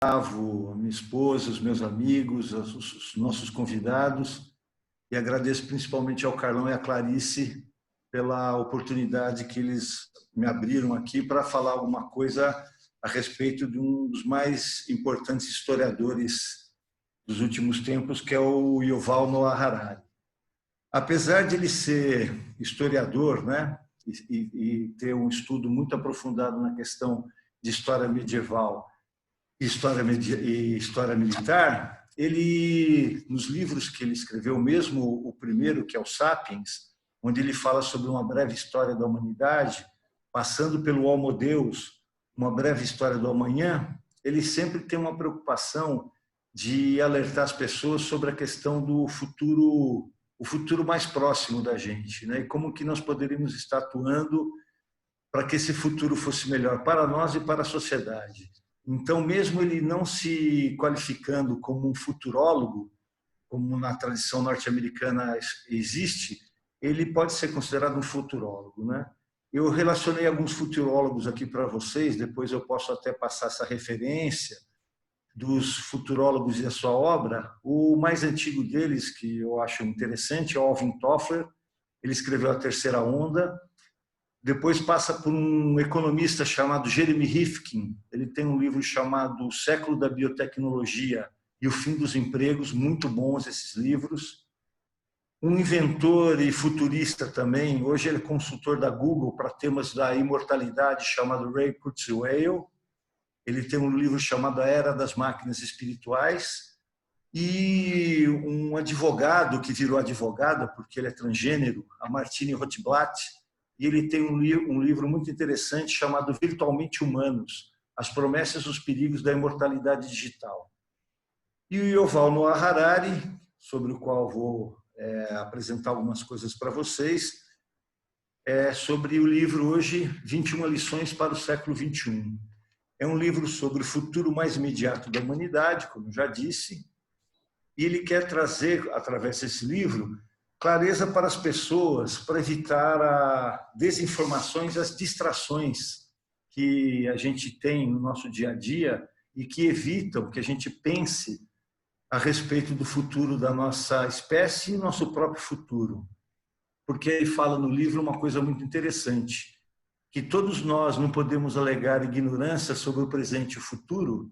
Gustavo, minha esposa, os meus amigos, os nossos convidados, e agradeço principalmente ao Carlão e à Clarice pela oportunidade que eles me abriram aqui para falar alguma coisa a respeito de um dos mais importantes historiadores dos últimos tempos, que é o Yuval Noah Harari. Apesar de ele ser historiador, né, e ter um estudo muito aprofundado na questão de história medieval e história militar, ele, nos livros que ele escreveu, mesmo o primeiro, que é o Sapiens, onde ele fala sobre uma breve história da humanidade, passando pelo Homo Deus, uma breve história do amanhã, ele sempre tem uma preocupação de alertar as pessoas sobre a questão do futuro, o futuro mais próximo da gente, né? E como que nós poderíamos estar atuando para que esse futuro fosse melhor para nós e para a sociedade. Então, mesmo ele não se qualificando como um futurólogo, como na tradição norte-americana existe, ele pode ser considerado um futurólogo, né? Eu relacionei alguns futurólogos aqui para vocês, depois eu posso até passar essa referência dos futurólogos e a sua obra. O mais antigo deles, que eu acho interessante, é o Alvin Toffler. Ele escreveu A Terceira Onda. Depois passa por um economista chamado Jeremy Rifkin. Ele tem um livro chamado O Século da Biotecnologia e o Fim dos Empregos, muito bons esses livros. Um inventor e futurista também, hoje ele é consultor da Google para temas da imortalidade, chamado Ray Kurzweil. Ele tem um livro chamado A Era das Máquinas Espirituais. E um advogado que virou advogada, porque ele é transgênero, a Martine Rothblatt, e ele tem um livro muito interessante chamado Virtualmente Humanos, As Promessas e os Perigos da Imortalidade Digital. E o Yuval Noah Harari, sobre o qual vou apresentar algumas coisas para vocês, é sobre o livro hoje, 21 lições para o século XXI. É um livro sobre o futuro mais imediato da humanidade, como eu já disse, e ele quer trazer, através desse livro, clareza para as pessoas, para evitar a desinformações, as distrações que a gente tem no nosso dia a dia e que evitam que a gente pense a respeito do futuro da nossa espécie e nosso próprio futuro. Porque ele fala no livro uma coisa muito interessante, que todos nós não podemos alegar ignorância sobre o presente e o futuro,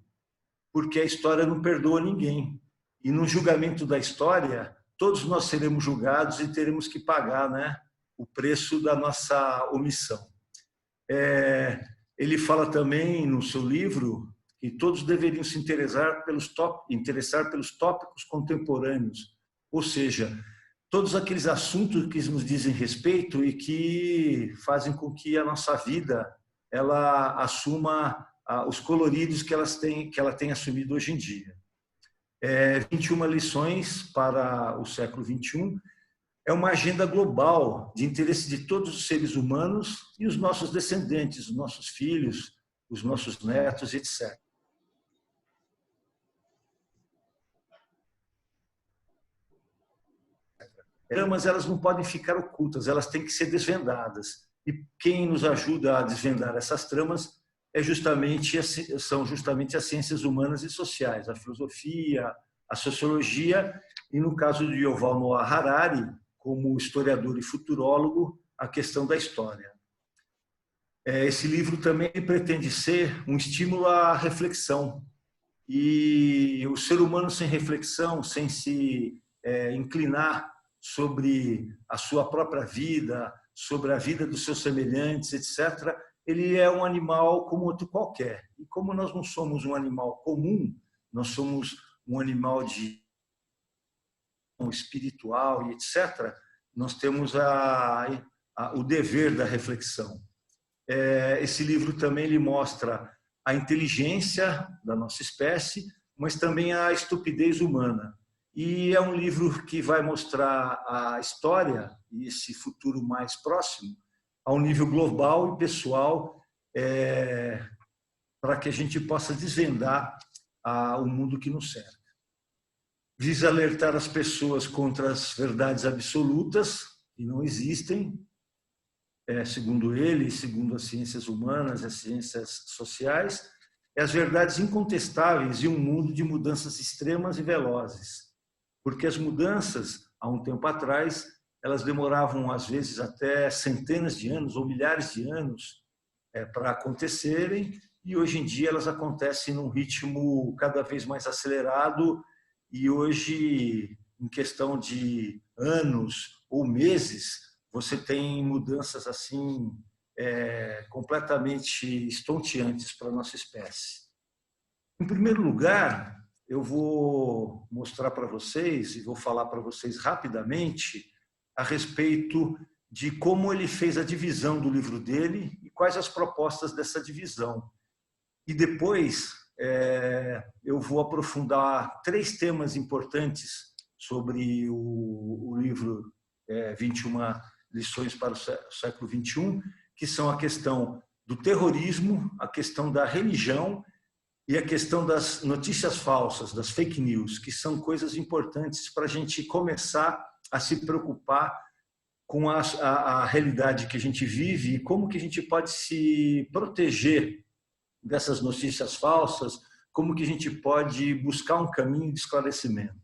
porque a história não perdoa ninguém. E no julgamento da história, todos nós seremos julgados e teremos que pagar, né, o preço da nossa omissão. Ele fala também no seu livro que todos deveriam se interessar pelos tópicos contemporâneos, ou seja, todos aqueles assuntos que nos dizem respeito e que fazem com que a nossa vida ela assuma os coloridos que ela tem assumido hoje em dia. 21 lições para o século XXI é uma agenda global de interesse de todos os seres humanos e os nossos descendentes, os nossos filhos, os nossos netos, etc. Mas elas não podem ficar ocultas, elas têm que ser desvendadas. E quem nos ajuda a desvendar essas tramas são justamente as ciências humanas e sociais, a filosofia, a sociologia e, no caso de Yuval Noah Harari, como historiador e futurólogo, a questão da história. Esse livro também pretende ser um estímulo à reflexão. E o ser humano sem reflexão, sem se inclinar sobre a sua própria vida, sobre a vida dos seus semelhantes, etc., ele é um animal como outro qualquer. E como nós não somos um animal comum, nós somos um animal espiritual e etc., nós temos o dever da reflexão. Esse livro também ele mostra a inteligência da nossa espécie, mas também a estupidez humana. E é um livro que vai mostrar a história e esse futuro mais próximo a um nível global e pessoal, para que a gente possa desvendar o mundo que nos cerca. Visa alertar as pessoas contra as verdades absolutas, que não existem, segundo ele, segundo as ciências humanas, as ciências sociais, é as verdades incontestáveis em um mundo de mudanças extremas e velozes. Porque as mudanças, há um tempo atrás, elas demoravam, às vezes, até centenas de anos ou milhares de anos para acontecerem, e hoje em dia elas acontecem num ritmo cada vez mais acelerado, e hoje, em questão de anos ou meses, você tem mudanças assim completamente estonteantes para a nossa espécie. Em primeiro lugar, eu vou mostrar para vocês e vou falar para vocês rapidamente a respeito de como ele fez a divisão do livro dele e quais as propostas dessa divisão. E depois eu vou aprofundar 3 temas importantes sobre o livro 21 lições para o século XXI, que são a questão do terrorismo, a questão da religião e a questão das notícias falsas, das fake news, que são coisas importantes para a gente começar a se preocupar com a realidade que a gente vive e como que a gente pode se proteger dessas notícias falsas, como que a gente pode buscar um caminho de esclarecimento.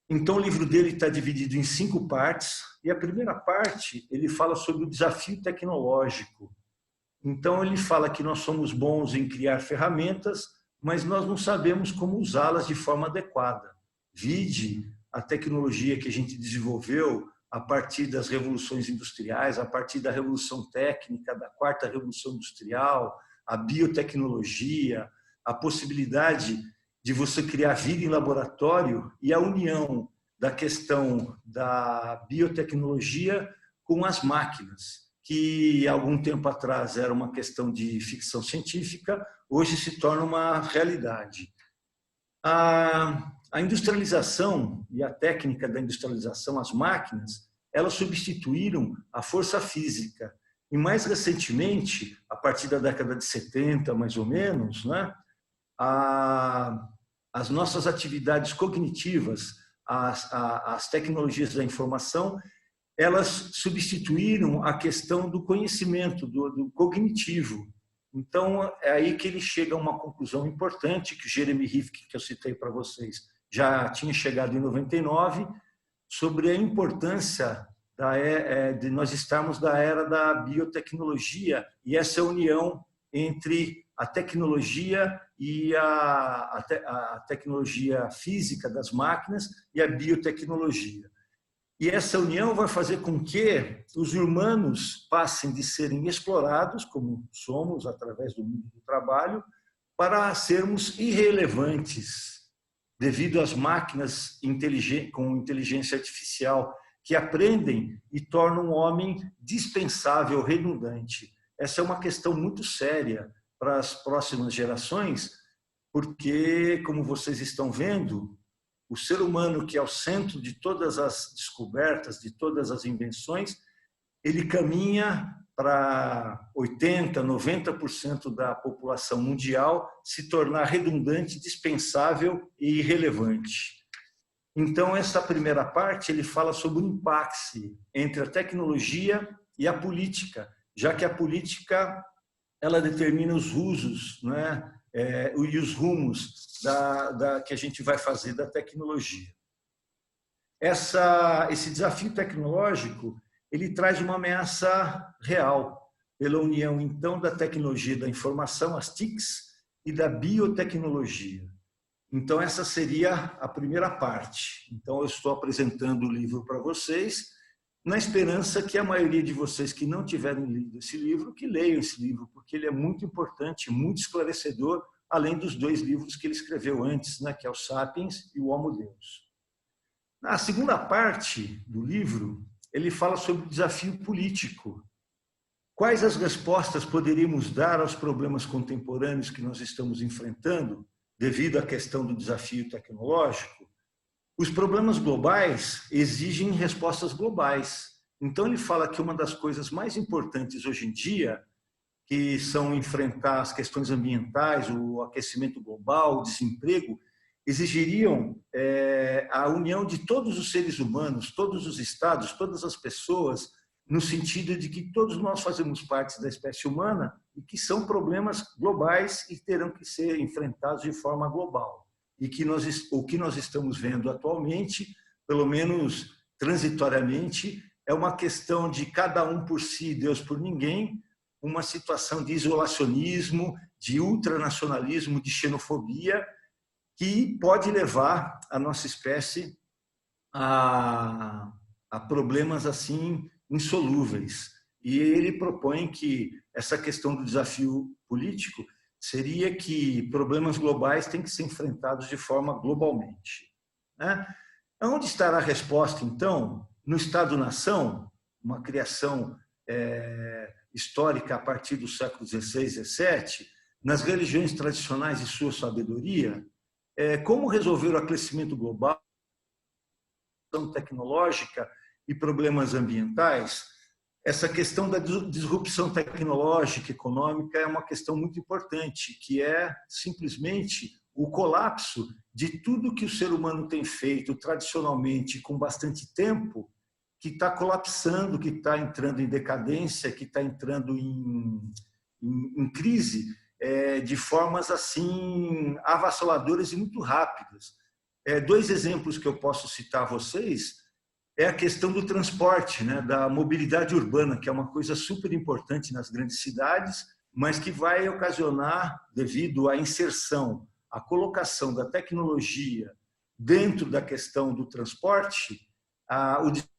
Então, o livro dele está dividido em 5 partes, e a primeira parte ele fala sobre o desafio tecnológico. Então, ele fala que nós somos bons em criar ferramentas, mas nós não sabemos como usá-las de forma adequada. Vide a tecnologia que a gente desenvolveu a partir das revoluções industriais, a partir da revolução técnica, da 4ª revolução industrial, a biotecnologia, a possibilidade de você criar vida em laboratório e a união da questão da biotecnologia com as máquinas, que algum tempo atrás era uma questão de ficção científica, hoje se torna uma realidade. A industrialização e a técnica da industrialização, as máquinas, elas substituíram a força física. E mais recentemente, a partir da década de 70, mais ou menos, né, as nossas atividades cognitivas, as tecnologias da informação, elas substituíram a questão do conhecimento, do cognitivo. Então, é aí que ele chega a uma conclusão importante, que o Jeremy Rifkin, que eu citei para vocês, já tinha chegado em 99, sobre a importância de nós estarmos da era da biotecnologia e essa união entre a tecnologia e a tecnologia física das máquinas e a biotecnologia. E essa união vai fazer com que os humanos passem de serem explorados, como somos através do mundo do trabalho, para sermos irrelevantes, devido às máquinas com inteligência artificial, que aprendem e tornam o homem dispensável, redundante. Essa é uma questão muito séria para as próximas gerações, porque, como vocês estão vendo, o ser humano, que é o centro de todas as descobertas, de todas as invenções, ele caminha para 80%, 90% da população mundial se tornar redundante, dispensável e irrelevante. Então, essa primeira parte, ele fala sobre o impasse entre a tecnologia e a política, já que a política ela determina os usos, né, e os rumos que a gente vai fazer da tecnologia. Esse desafio tecnológico, ele traz uma ameaça real pela união, então, da tecnologia da informação, as TICs, e da biotecnologia. Então, essa seria a primeira parte. Então, eu estou apresentando o livro para vocês, na esperança que a maioria de vocês que não tiverem lido esse livro, que leiam esse livro, porque ele é muito importante, muito esclarecedor, além dos 2 livros que ele escreveu antes, né, que é o Sapiens e o Homo Deus. Na segunda parte do livro, ele fala sobre o desafio político. Quais as respostas poderíamos dar aos problemas contemporâneos que nós estamos enfrentando, devido à questão do desafio tecnológico? Os problemas globais exigem respostas globais. Então, ele fala que uma das coisas mais importantes hoje em dia, que são enfrentar as questões ambientais, o aquecimento global, o desemprego, exigiriam a união de todos os seres humanos, todos os estados, todas as pessoas, no sentido de que todos nós fazemos parte da espécie humana e que são problemas globais e terão que ser enfrentados de forma global. E que o que nós estamos vendo atualmente, pelo menos transitoriamente, é uma questão de cada um por si, Deus por ninguém, uma situação de isolacionismo, de ultranacionalismo, de xenofobia, que pode levar a nossa espécie a problemas assim insolúveis. E ele propõe que essa questão do desafio político seria que problemas globais têm que ser enfrentados de forma globalmente. Onde estará a resposta, então? No Estado-nação, uma criação histórica a partir do século XVI, XVII, nas religiões tradicionais e sua sabedoria, como resolver o aquecimento global, tecnológica e problemas ambientais. Essa questão da disrupção tecnológica e econômica é uma questão muito importante, que é simplesmente o colapso de tudo que o ser humano tem feito tradicionalmente com bastante tempo, que está colapsando, que está entrando em decadência, que está entrando em crise, de formas assim avassaladoras e muito rápidas. Dois exemplos que eu posso citar a vocês é a questão do transporte, né, da mobilidade urbana, que é uma coisa super importante nas grandes cidades, mas que vai ocasionar, devido à inserção, à colocação da tecnologia dentro da questão do transporte, o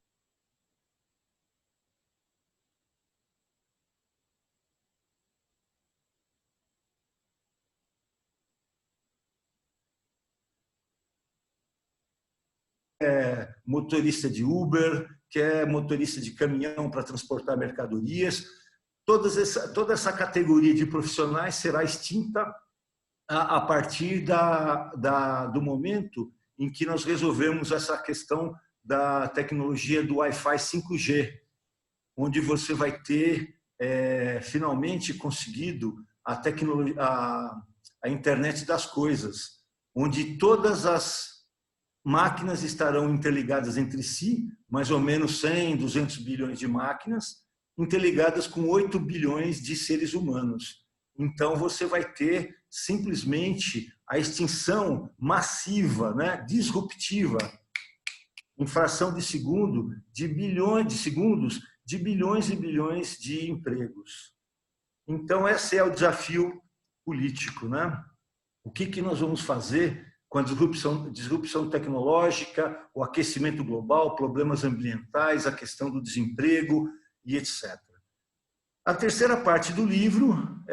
motorista de Uber, que é motorista de caminhão para transportar mercadorias. Toda essa categoria de profissionais será extinta a partir do momento em que nós resolvemos essa questão da tecnologia do Wi-Fi 5G, onde você vai ter finalmente conseguido a internet das coisas, onde todas as máquinas estarão interligadas entre si, mais ou menos 100, 200 bilhões de máquinas, interligadas com 8 bilhões de seres humanos. Então, você vai ter simplesmente a extinção massiva, né, disruptiva, em fração de segundo, de segundos, de bilhões e bilhões de empregos. Então, esse é o desafio político, né? O que nós vamos fazer com a disrupção tecnológica, o aquecimento global, problemas ambientais, a questão do desemprego e etc. A terceira parte do livro,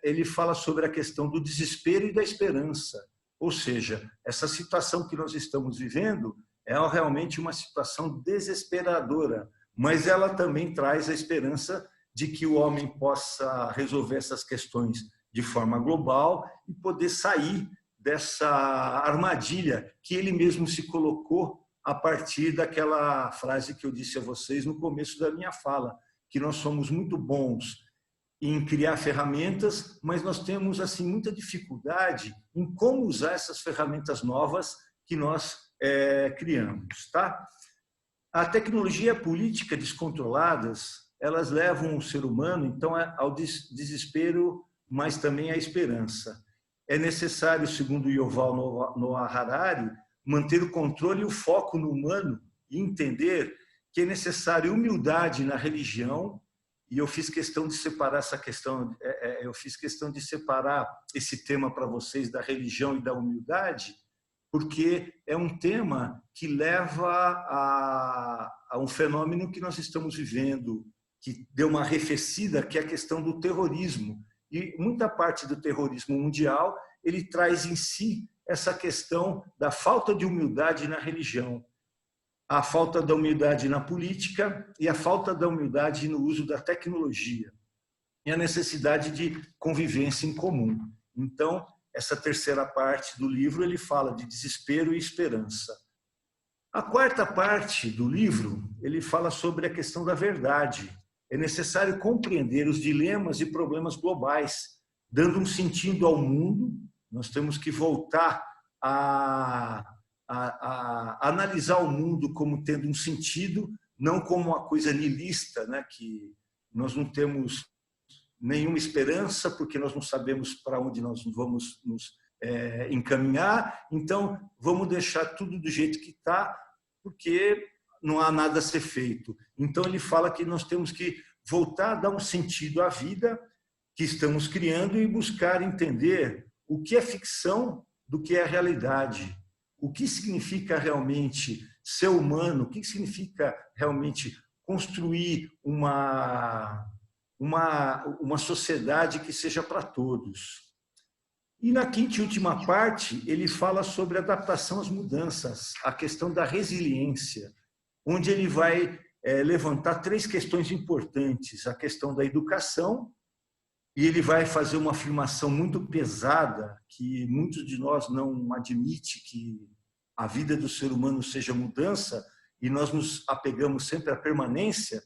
ele fala sobre a questão do desespero e da esperança. Ou seja, essa situação que nós estamos vivendo é realmente uma situação desesperadora, mas ela também traz a esperança de que o homem possa resolver essas questões de forma global e poder sair dessa armadilha que ele mesmo se colocou a partir daquela frase que eu disse a vocês no começo da minha fala, que nós somos muito bons em criar ferramentas, mas nós temos assim muita dificuldade em como usar essas ferramentas novas que nós criamos, tá? A tecnologia e a política descontroladas, elas levam o ser humano então ao desespero, mas também à esperança. É necessário, segundo Yuval Noah Harari, manter o controle e o foco no humano e entender que é necessário humildade na religião. E eu fiz questão de separar essa questão, eu fiz questão de separar esse tema para vocês da religião e da humildade, porque é um tema que leva a um fenômeno que nós estamos vivendo, que deu uma arrefecida, que é a questão do terrorismo. E muita parte do terrorismo mundial, ele traz em si essa questão da falta de humildade na religião, a falta da humildade na política e a falta da humildade no uso da tecnologia e a necessidade de convivência em comum. Então, essa terceira parte do livro, ele fala de desespero e esperança. A quarta parte do livro, ele fala sobre a questão da verdade. É necessário compreender os dilemas e problemas globais, dando um sentido ao mundo. Nós temos que voltar a analisar o mundo como tendo um sentido, não como uma coisa nihilista, né, que nós não temos nenhuma esperança porque nós não sabemos para onde nós vamos nos encaminhar, então vamos deixar tudo do jeito que está, porque não há nada a ser feito. Então ele fala que nós temos que voltar a dar um sentido à vida que estamos criando e buscar entender o que é ficção do que é realidade, o que significa realmente ser humano, o que significa realmente construir uma sociedade que seja para todos. E na quinta e última parte, ele fala sobre adaptação às mudanças, a questão da resiliência, onde ele vai levantar 3 questões importantes: a questão da educação, e ele vai fazer uma afirmação muito pesada, que muitos de nós não admitem, que a vida do ser humano seja mudança, e nós nos apegamos sempre à permanência.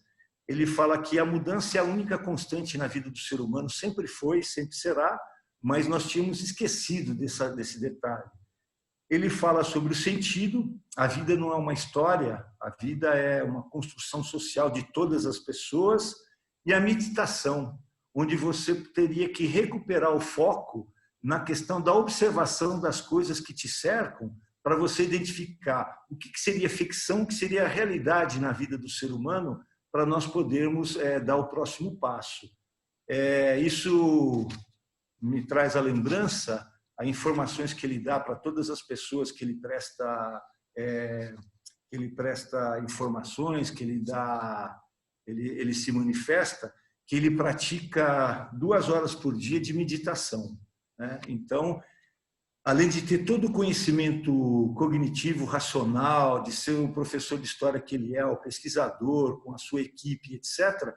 Ele fala que a mudança é a única constante na vida do ser humano, sempre foi, sempre será, mas nós tínhamos esquecido desse detalhe. Ele fala sobre o sentido. A vida não é uma história, a vida é uma construção social de todas as pessoas. E a meditação, onde você teria que recuperar o foco na questão da observação das coisas que te cercam, para você identificar o que seria ficção, o que seria a realidade na vida do ser humano, para nós podermos dar o próximo passo. Isso me traz a lembrança, as informações que ele dá para todas as pessoas que ele presta informações, que ele se manifesta, que ele pratica 2 horas por dia de meditação, né? Então, além de ter todo o conhecimento cognitivo, racional, de ser o professor de história que ele é, o pesquisador, com a sua equipe, etc.,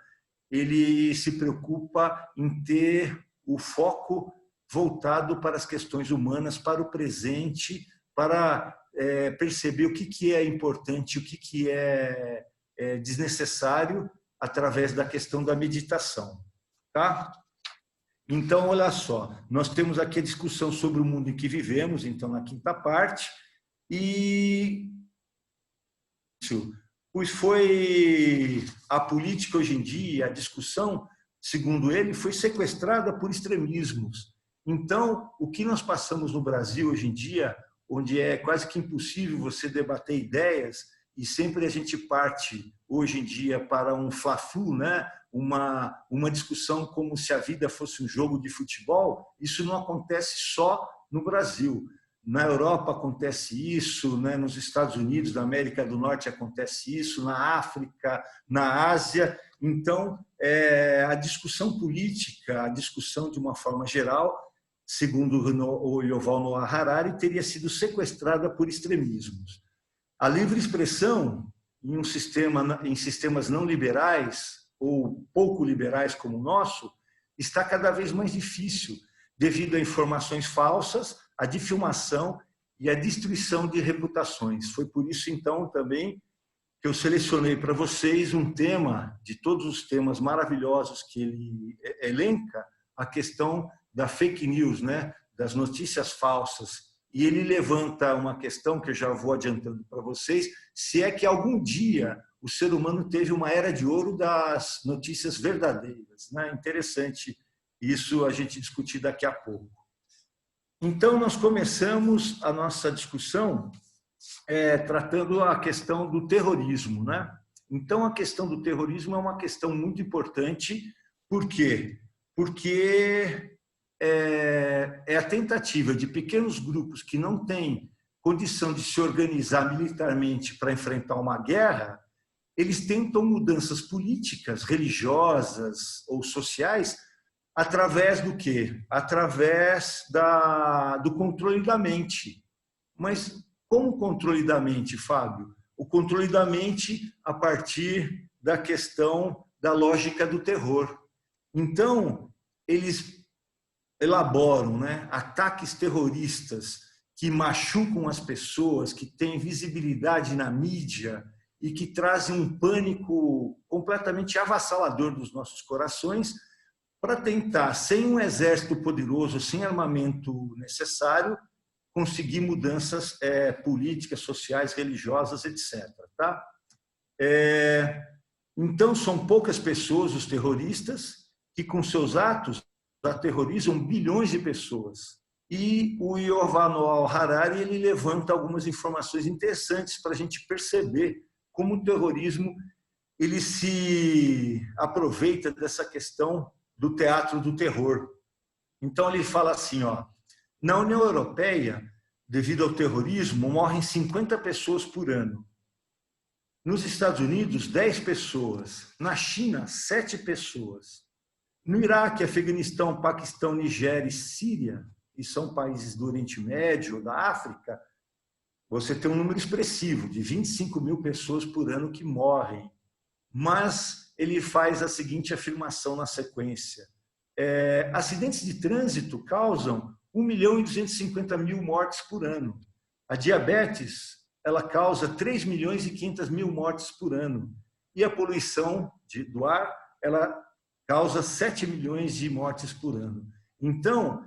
ele se preocupa em ter o foco voltado para as questões humanas, para o presente, para perceber o que é importante, o que é desnecessário, através da questão da meditação. Tá? Então, olha só, nós temos aqui a discussão sobre o mundo em que vivemos, então, na quinta parte, e pois foi a política hoje em dia, a discussão, segundo ele, foi sequestrada por extremismos. Então, o que nós passamos no Brasil hoje em dia, onde é quase que impossível você debater ideias, e sempre a gente parte, hoje em dia, para um fla-flu, né? Uma discussão como se a vida fosse um jogo de futebol. Isso não acontece só no Brasil. Na Europa acontece isso, né? Nos Estados Unidos, na América do Norte acontece isso, na África, na Ásia. Então, a discussão política, a discussão de uma forma geral, segundo o Yuval Noah Harari, teria sido sequestrada por extremismos. A livre expressão em sistemas não liberais ou pouco liberais como o nosso está cada vez mais difícil devido a informações falsas, a difamação e a destruição de reputações. Foi por isso, então, também que eu selecionei para vocês um tema, de todos os temas maravilhosos que ele elenca, a questão da fake news, né? Das notícias falsas. E ele levanta uma questão que eu já vou adiantando para vocês, se é que algum dia o ser humano teve uma era de ouro das notícias verdadeiras, né? Interessante isso a gente discutir daqui a pouco. Então, nós começamos a nossa discussão tratando a questão do terrorismo, né? Então, a questão do terrorismo é uma questão muito importante. Por quê? Porque é a tentativa de pequenos grupos que não têm condição de se organizar militarmente para enfrentar uma guerra. Eles tentam mudanças políticas, religiosas ou sociais através do quê? Através do controle da mente. Mas como o controle da mente, Fábio? O controle da mente a partir da questão da lógica do terror. Então, eles elaboram, né, ataques terroristas que machucam as pessoas, que têm visibilidade na mídia e que trazem um pânico completamente avassalador dos nossos corações, para tentar, sem um exército poderoso, sem armamento necessário, conseguir mudanças políticas, sociais, religiosas, etc. Tá? Então, são poucas pessoas, os terroristas, que com seus atos aterrorizam bilhões de pessoas. E o Yuval Noah Harari ele levanta algumas informações interessantes para a gente perceber como o terrorismo ele se aproveita dessa questão do teatro do terror. Então, ele fala assim, ó, na União Europeia, devido ao terrorismo, morrem 50 pessoas por ano. Nos Estados Unidos, 10 pessoas. Na China, 7 pessoas. No Iraque, Afeganistão, Paquistão, Nigéria e Síria, que são países do Oriente Médio, da África, você tem um número expressivo de 25 mil pessoas por ano que morrem. Mas ele faz a seguinte afirmação na sequência. Acidentes de trânsito causam 1.250.000 mortes por ano. A diabetes ela causa 3.500.000 mortes por ano. E a poluição do ar ela causa 7 milhões de mortes por ano. Então,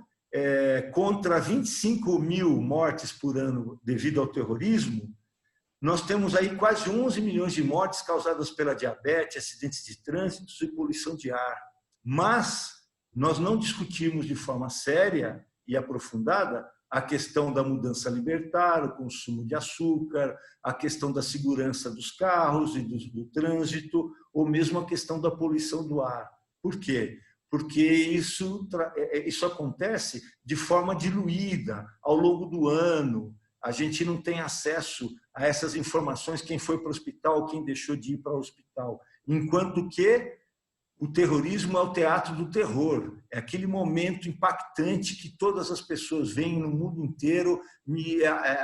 contra 25 mil mortes por ano devido ao terrorismo, nós temos aí quase 11 milhões de mortes causadas pela diabetes, acidentes de trânsito e poluição de ar. Mas nós não discutimos de forma séria e aprofundada a questão da mudança alimentar, o consumo de açúcar, a questão da segurança dos carros e do trânsito, ou mesmo a questão da poluição do ar. Por quê? Porque isso acontece de forma diluída ao longo do ano. A gente não tem acesso a essas informações, quem foi para o hospital, quem deixou de ir para o hospital. Enquanto que o terrorismo é o teatro do terror, é aquele momento impactante que todas as pessoas veem no mundo inteiro,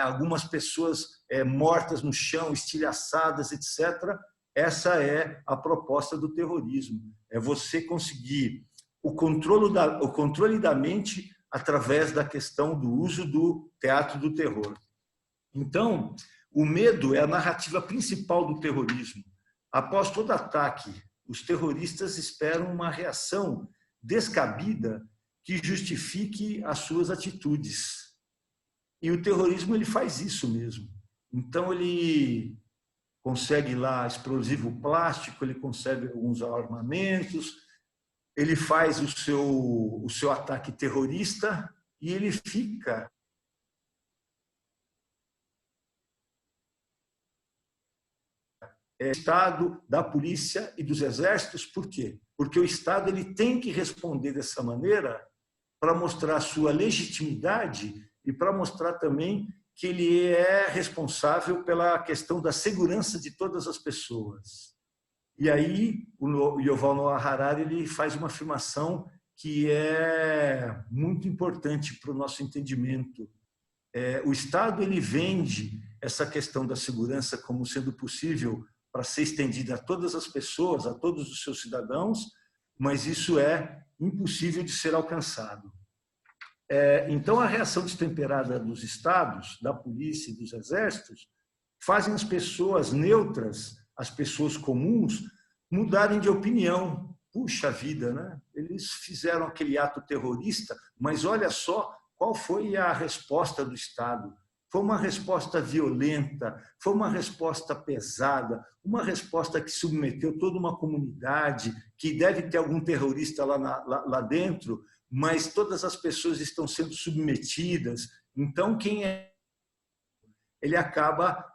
algumas pessoas mortas no chão, estilhaçadas, etc. Essa é a proposta do terrorismo, é você conseguir o controle da mente através da questão do uso do teatro do terror. Então, o medo é a narrativa principal do terrorismo. Após todo ataque, os terroristas esperam uma reação descabida que justifique as suas atitudes. E o terrorismo ele faz isso mesmo. Então, ele consegue lá explosivo plástico, ele consegue alguns armamentos, ele faz o seu ataque terrorista e ele fica Estado, da polícia e dos exércitos. Por quê? Porque o Estado ele tem que responder dessa maneira para mostrar a sua legitimidade e para mostrar também que ele é responsável pela questão da segurança de todas as pessoas. E aí o Yuval Noah Harari ele faz uma afirmação que é muito importante para o nosso entendimento. O Estado ele vende essa questão da segurança como sendo possível para ser estendida a todas as pessoas, a todos os seus cidadãos, mas isso é impossível de ser alcançado. Então, a reação destemperada dos estados, da polícia e dos exércitos, fazem as pessoas neutras, as pessoas comuns, mudarem de opinião. Puxa vida, né? Eles fizeram aquele ato terrorista, mas olha só qual foi a resposta do Estado. Foi uma resposta violenta, foi uma resposta pesada, uma resposta que submeteu toda uma comunidade, que deve ter algum terrorista lá dentro, mas todas as pessoas estão sendo submetidas. Então, ele acaba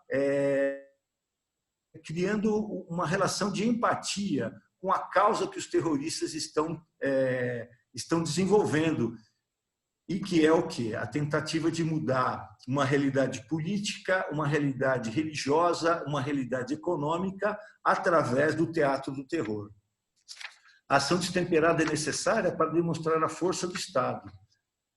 criando uma relação de empatia com a causa que os terroristas estão desenvolvendo. E que é o quê? A tentativa de mudar uma realidade política, uma realidade religiosa, uma realidade econômica, através do teatro do terror. A ação destemperada é necessária para demonstrar a força do Estado.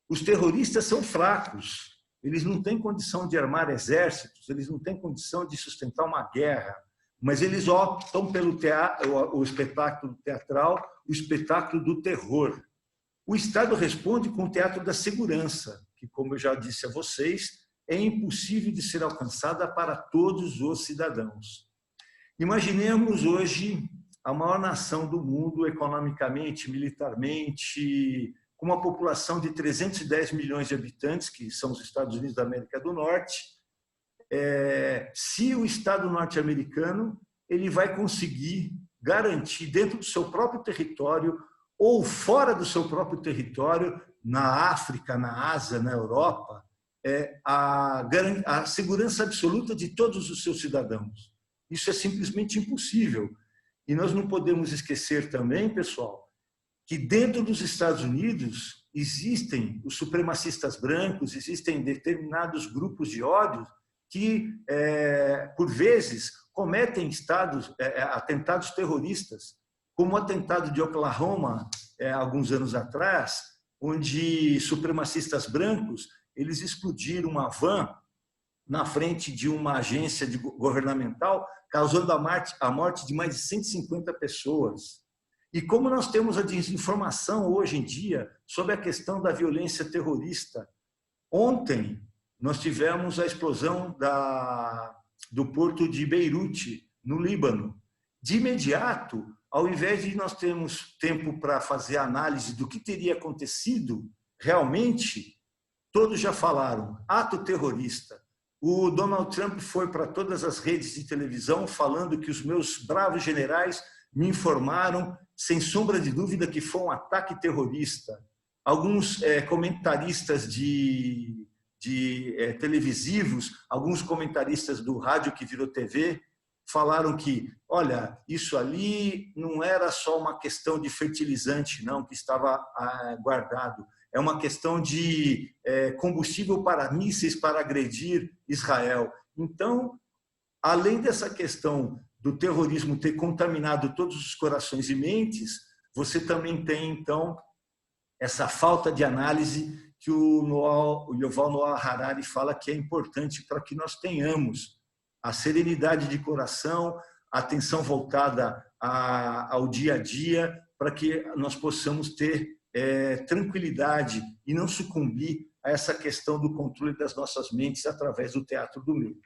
Os terroristas são fracos, eles não têm condição de armar exércitos, eles não têm condição de sustentar uma guerra, mas eles optam pelo o espetáculo teatral, o espetáculo do terror. O Estado responde com o teatro da segurança, que, como eu já disse a vocês, é impossível de ser alcançada para todos os cidadãos. Imaginemos hoje a maior nação do mundo, economicamente, militarmente, com uma população de 310 milhões de habitantes, que são os Estados Unidos da América do Norte. Se o Estado norte-americano ele vai conseguir garantir dentro do seu próprio território ou fora do seu próprio território, na África, na Ásia, na Europa, a segurança absoluta de todos os seus cidadãos. Isso é simplesmente impossível. E nós não podemos esquecer também, pessoal, que dentro dos Estados Unidos existem os supremacistas brancos, existem determinados grupos de ódio que, por vezes, cometem atentados terroristas, como o atentado de Oklahoma, alguns anos atrás, onde supremacistas brancos eles explodiram uma van na frente de uma agência governamental, causando a morte de mais de 150 pessoas. E como nós temos a desinformação hoje em dia sobre a questão da violência terrorista. Ontem, nós tivemos a explosão do porto de Beirute, no Líbano. De imediato, ao invés de nós termos tempo para fazer a análise do que teria acontecido realmente, todos já falaram, ato terrorista. O Donald Trump foi para todas as redes de televisão falando que os meus bravos generais me informaram, sem sombra de dúvida, que foi um ataque terrorista. Alguns comentaristas televisivos, alguns comentaristas do rádio que virou TV, falaram que, olha, isso ali não era só uma questão de fertilizante, não, que estava guardado. É uma questão de combustível para mísseis para agredir Israel. Então, além dessa questão do terrorismo ter contaminado todos os corações e mentes, você também tem, então, essa falta de análise que o Yuval Noah Harari fala que é importante para que nós tenhamos a serenidade de coração, a atenção voltada ao dia a dia, para que nós possamos ter tranquilidade e não sucumbir a essa questão do controle das nossas mentes através do teatro do medo.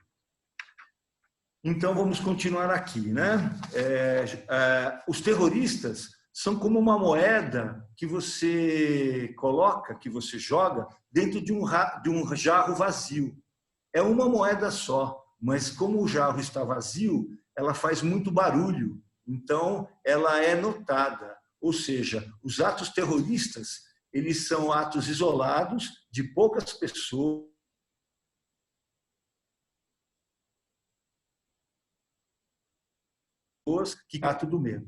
Então, vamos continuar aqui, né? Os terroristas são como uma moeda que você coloca, que você joga dentro de um jarro vazio. É uma moeda só, mas como o jarro está vazio, ela faz muito barulho, então ela é notada. Ou seja, os atos terroristas, eles são atos isolados de poucas pessoas que ato do medo.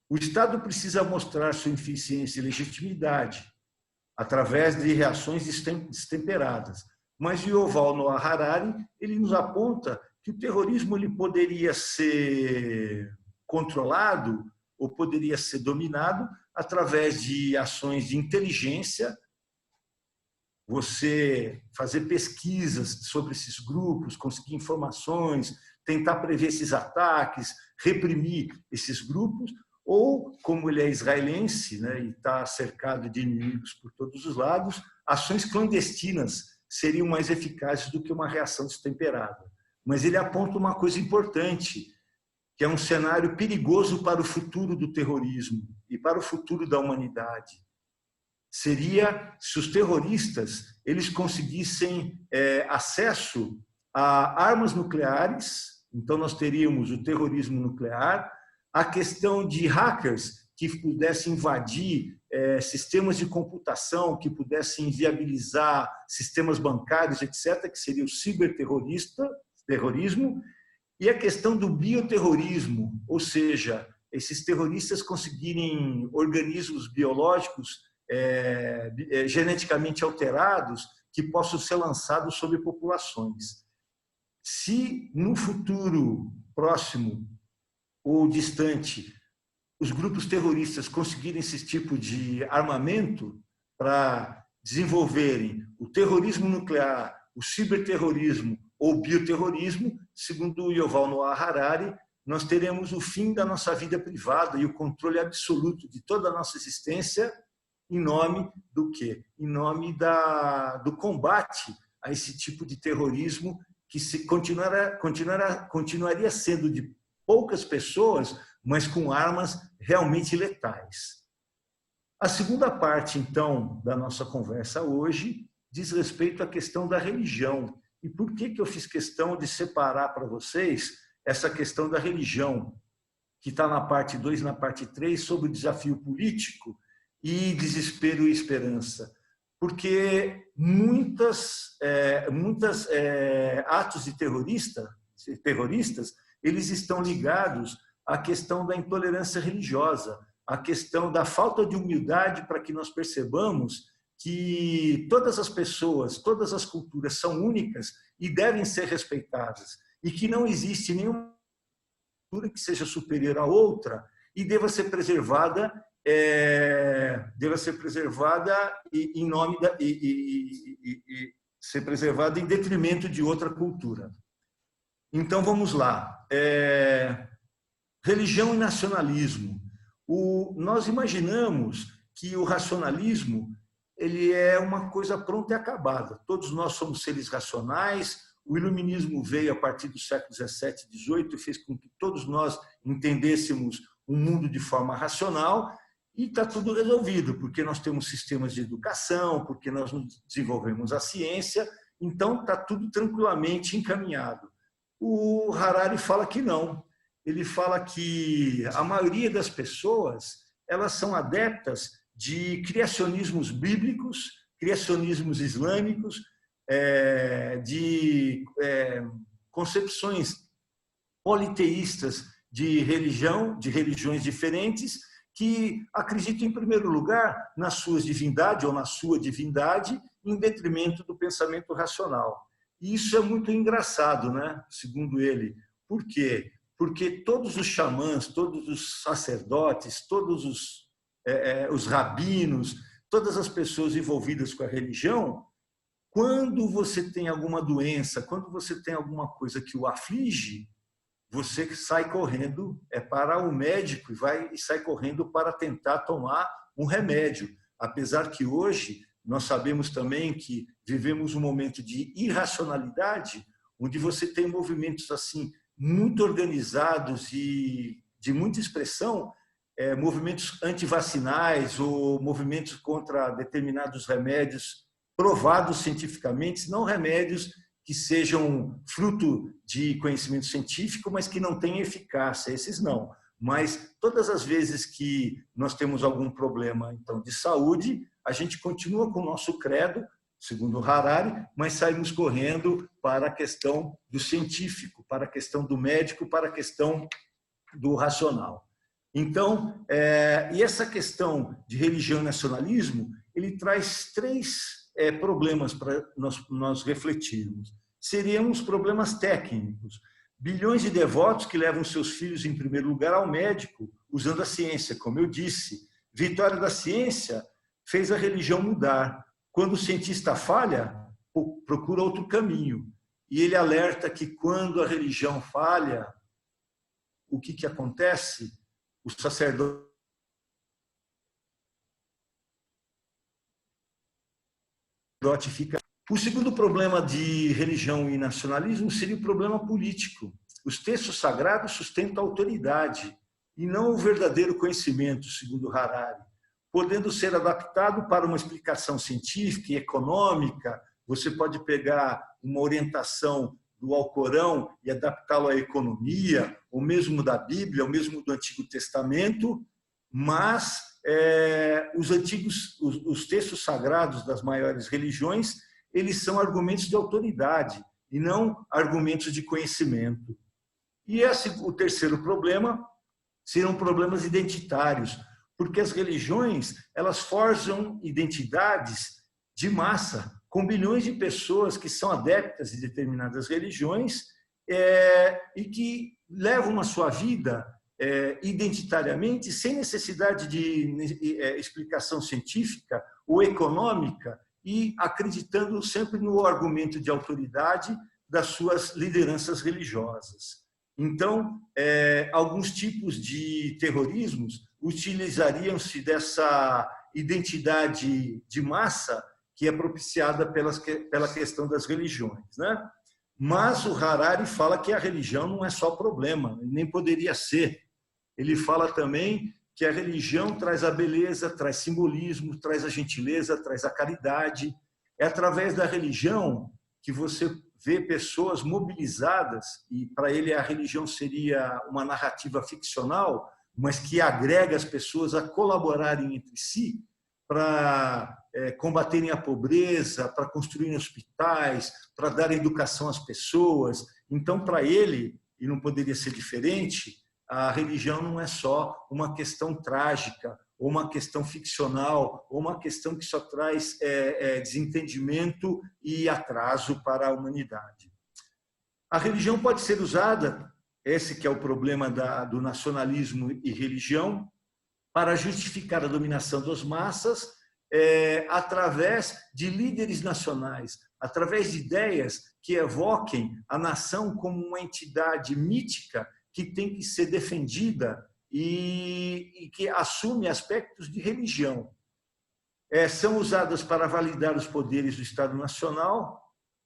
O Estado precisa mostrar sua eficiência e legitimidade através de reações destemperadas. Mas Yuval Noah Harari, ele nos aponta que o terrorismo ele poderia ser controlado ou poderia ser dominado através de ações de inteligência, você fazer pesquisas sobre esses grupos, conseguir informações, tentar prever esses ataques, reprimir esses grupos, ou, como ele é israelense, né, e está cercado de inimigos por todos os lados, ações clandestinas seriam mais eficazes do que uma reação destemperada. Mas ele aponta uma coisa importante, que é um cenário perigoso para o futuro do terrorismo e para o futuro da humanidade. Seria se os terroristas eles conseguissem acesso a armas nucleares, então nós teríamos o terrorismo nuclear, a questão de hackers que pudessem invadir sistemas de computação, que pudessem inviabilizar sistemas bancários, etc., que seria o ciberterrorismo, e a questão do bioterrorismo, ou seja, esses terroristas conseguirem organismos biológicos geneticamente alterados que possam ser lançados sobre populações. Se no futuro próximo ou distante os grupos terroristas conseguirem esse tipo de armamento para desenvolverem o terrorismo nuclear, o ciberterrorismo ou o bioterrorismo, segundo o Yuval Noah Harari, nós teremos o fim da nossa vida privada e o controle absoluto de toda a nossa existência em nome do quê? Em nome do combate a esse tipo de terrorismo que continuaria sendo de poucas pessoas, mas com armas realmente letais. A segunda parte, então, da nossa conversa hoje diz respeito à questão da religião. E por que eu fiz questão de separar para vocês essa questão da religião, que está na parte 2 e na parte 3, sobre o desafio político e desespero e esperança. Porque muitos atos de terroristas, eles estão ligados à questão da intolerância religiosa, à questão da falta de humildade para que nós percebamos que todas as pessoas, todas as culturas são únicas e devem ser respeitadas, e que não existe nenhuma cultura que seja superior à outra e deva ser preservada em nome ser preservada em detrimento de outra cultura. Então vamos lá. Religião e nacionalismo. Nós imaginamos que o racionalismo ele é uma coisa pronta e acabada. Todos nós somos seres racionais. O iluminismo veio a partir do século XVII e XVIII e fez com que todos nós entendêssemos o mundo de forma racional, e está tudo resolvido, porque nós temos sistemas de educação, porque nós desenvolvemos a ciência, então está tudo tranquilamente encaminhado. O Harari fala que não. Ele fala que a maioria das pessoas elas são adeptas de criacionismos bíblicos, criacionismos islâmicos, de concepções politeístas de religiões diferentes, que acreditam, em primeiro lugar, nas suas divindades ou na sua divindade, em detrimento do pensamento racional. E isso é muito engraçado, né? Segundo ele. Por quê? Porque todos os xamãs, todos os sacerdotes, todos os rabinos, todas as pessoas envolvidas com a religião, quando você tem alguma doença, quando você tem alguma coisa que o aflige, você sai correndo para o médico e sai correndo para tentar tomar um remédio. Apesar que hoje nós sabemos também que vivemos um momento de irracionalidade, onde você tem movimentos assim muito organizados e de muita expressão, movimentos antivacinais ou movimentos contra determinados remédios provados cientificamente, não remédios que sejam fruto de conhecimento científico, mas que não têm eficácia, esses não. Mas todas as vezes que nós temos algum problema então de saúde, a gente continua com o nosso credo, segundo Harari, mas saímos correndo para a questão do científico, para a questão do médico, para a questão do racional. Então, e essa questão de religião e nacionalismo, ele traz três problemas para nós refletirmos. Seriam os problemas técnicos. Bilhões de devotos que levam seus filhos, em primeiro lugar, ao médico, usando a ciência. Como eu disse, vitória da ciência fez a religião mudar. Quando o cientista falha, procura outro caminho. E ele alerta que quando a religião falha, o que acontece? O sacerdote fica. O segundo problema de religião e nacionalismo seria o problema político. Os textos sagrados sustentam a autoridade e não o verdadeiro conhecimento, segundo Harari, podendo ser adaptado para uma explicação científica e econômica. Você pode pegar uma orientação do Alcorão e adaptá-lo à economia, ou mesmo da Bíblia, ou mesmo do Antigo Testamento, mas os textos sagrados das maiores religiões, eles são argumentos de autoridade e não argumentos de conhecimento. E o terceiro problema seriam problemas identitários, porque as religiões elas forjam identidades de massa, com bilhões de pessoas que são adeptas de determinadas religiões e que levam a sua vida identitariamente, sem necessidade de explicação científica ou econômica, e acreditando sempre no argumento de autoridade das suas lideranças religiosas. Então, alguns tipos de terrorismos utilizariam-se dessa identidade de massa que é propiciada pela questão das religiões, né? Mas o Harari fala que a religião não é só problema, nem poderia ser. Ele fala também que a religião traz a beleza, traz simbolismo, traz a gentileza, traz a caridade. É através da religião que você vê pessoas mobilizadas, e para ele a religião seria uma narrativa ficcional, mas que agrega as pessoas a colaborarem entre si para combaterem a pobreza, para construir hospitais, para dar educação às pessoas. Então, para ele, e não poderia ser diferente, a religião não é só uma questão trágica, ou uma questão ficcional, ou uma questão que só traz desentendimento e atraso para a humanidade. A religião pode ser usada, esse que é o problema do nacionalismo e religião, para justificar a dominação das massas através de líderes nacionais, através de ideias que evoquem a nação como uma entidade mítica que tem que ser defendida e que assume aspectos de religião. São usadas para validar os poderes do Estado Nacional,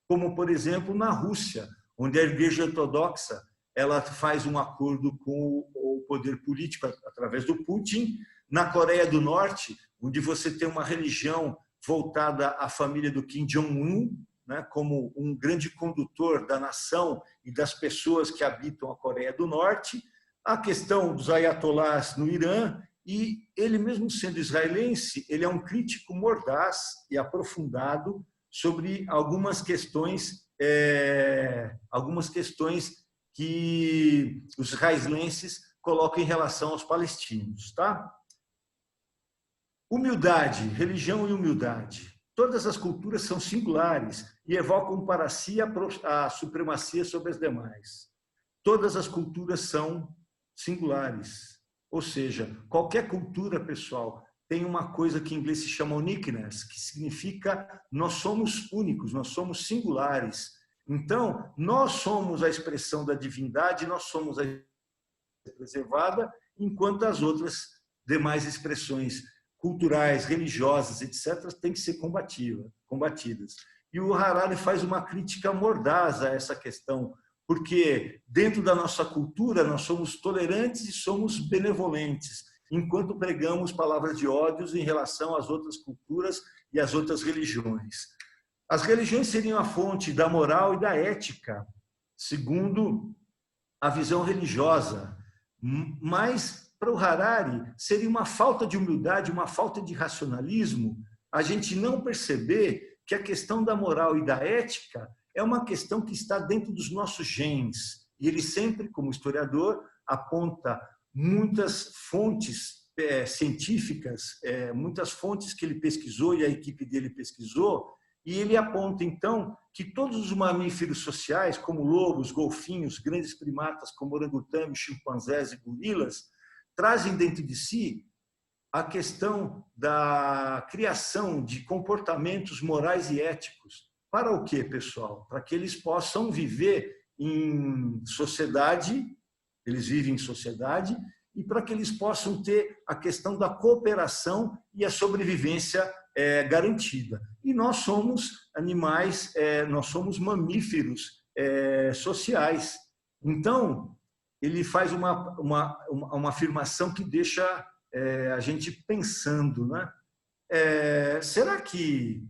como, por exemplo, na Rússia, onde a Igreja Ortodoxa ela faz um acordo com o poder político através do Putin. Na Coreia do Norte, onde você tem uma religião voltada à família do Kim Jong-un, né, como um grande condutor da nação e das pessoas que habitam a Coreia do Norte, a questão dos ayatolás no Irã, e ele mesmo sendo israelense, ele é um crítico mordaz e aprofundado sobre algumas questões que os israelenses colocam em relação aos palestinos, tá? Humildade, religião e humildade. Todas as culturas são singulares e evocam para si a supremacia sobre as demais. Todas as culturas são singulares. Ou seja, qualquer cultura, pessoal, tem uma coisa que em inglês se chama uniqueness, que significa nós somos únicos, nós somos singulares. Então, nós somos a expressão da divindade, nós somos a preservada, enquanto as outras demais expressões culturais, religiosas, etc., têm que ser combatidas. E o Harari faz uma crítica mordaz a essa questão, porque dentro da nossa cultura nós somos tolerantes e somos benevolentes, enquanto pregamos palavras de ódio em relação às outras culturas e às outras religiões. As religiões seriam a fonte da moral e da ética, segundo a visão religiosa, mas para o Harari seria uma falta de humildade, uma falta de racionalismo, a gente não perceber que a questão da moral e da ética é uma questão que está dentro dos nossos genes. E ele sempre, como historiador, aponta muitas fontes científicas, muitas fontes que ele pesquisou e a equipe dele pesquisou, e ele aponta, então, que todos os mamíferos sociais, como lobos, golfinhos, grandes primatas como orangotangos, chimpanzés e gorilas, trazem dentro de si a questão da criação de comportamentos morais e éticos. Para o quê, pessoal? Para que eles possam viver em sociedade, eles vivem em sociedade, e para que eles possam ter a questão da cooperação e a sobrevivência garantida. E nós somos animais, nós somos mamíferos sociais. Então, ele faz uma afirmação que deixa a gente pensando, né? Será que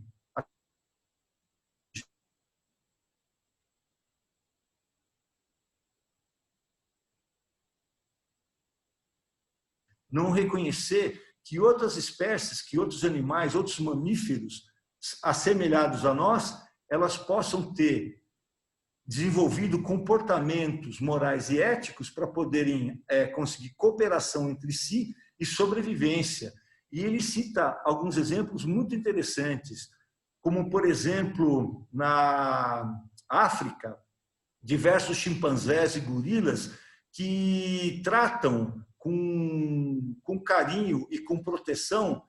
não reconhecer que outras espécies, que outros animais, outros mamíferos assemelhados a nós, elas possam ter desenvolvido comportamentos morais e éticos para poderem conseguir cooperação entre si e sobrevivência. E ele cita alguns exemplos muito interessantes, como, por exemplo, na África, diversos chimpanzés e gorilas que tratam com carinho e com proteção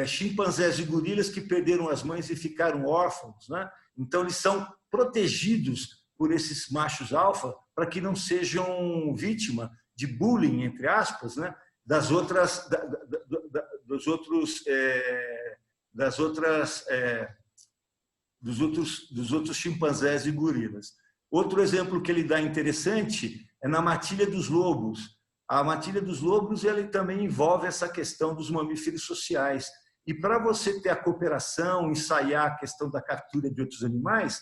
chimpanzés e gorilas que perderam as mães e ficaram órfãos, né? Então, eles são protegidos por esses machos alfa para que não sejam vítima de bullying, entre aspas, né? dos outros chimpanzés e gorilas. Outro exemplo que ele dá interessante é na matilha dos lobos. A matilha dos lobos ele também envolve essa questão dos mamíferos sociais. E para você ter a cooperação, ensaiar a questão da captura de outros animais,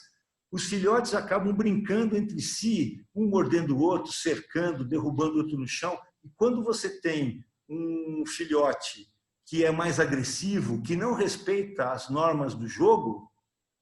os filhotes acabam brincando entre si, um mordendo o outro, cercando, derrubando o outro no chão. E quando você tem um filhote que é mais agressivo, que não respeita as normas do jogo,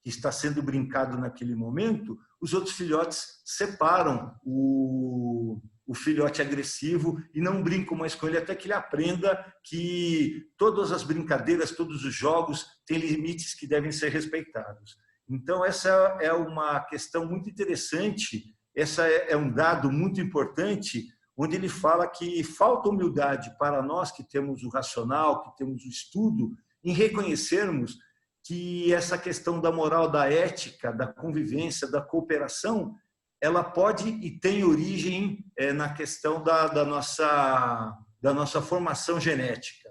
que está sendo brincado naquele momento, os outros filhotes separam o filhote agressivo e não brincam mais com ele até que ele aprenda que todas as brincadeiras, todos os jogos têm limites que devem ser respeitados. Então, essa é uma questão muito interessante, essa é um dado muito importante, onde ele fala que falta humildade para nós que temos o racional, que temos o estudo, em reconhecermos que essa questão da moral, da ética, da convivência, da cooperação, ela pode e tem origem na questão da nossa formação genética.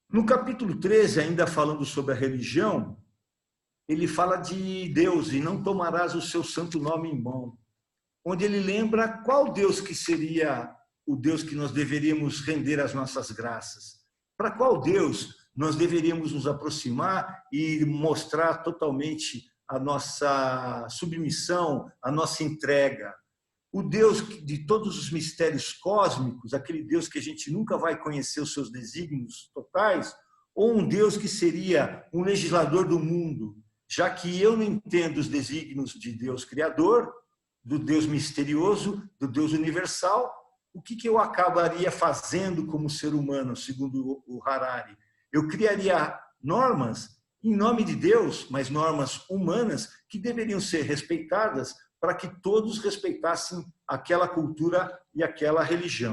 No capítulo 13, ainda falando sobre a religião, ele fala de Deus, e não tomarás o seu santo nome em vão, onde ele lembra qual Deus que seria o Deus que nós deveríamos render as nossas graças. Para qual Deus nós deveríamos nos aproximar e mostrar totalmente a nossa submissão, a nossa entrega. O Deus de todos os mistérios cósmicos, aquele Deus que a gente nunca vai conhecer os seus desígnios totais, ou um Deus que seria um legislador do mundo, já que eu não entendo os desígnios de Deus Criador, do Deus misterioso, do Deus universal, o que eu acabaria fazendo como ser humano, segundo o Harari? Eu criaria normas em nome de Deus, mas normas humanas que deveriam ser respeitadas para que todos respeitassem aquela cultura e aquela religião.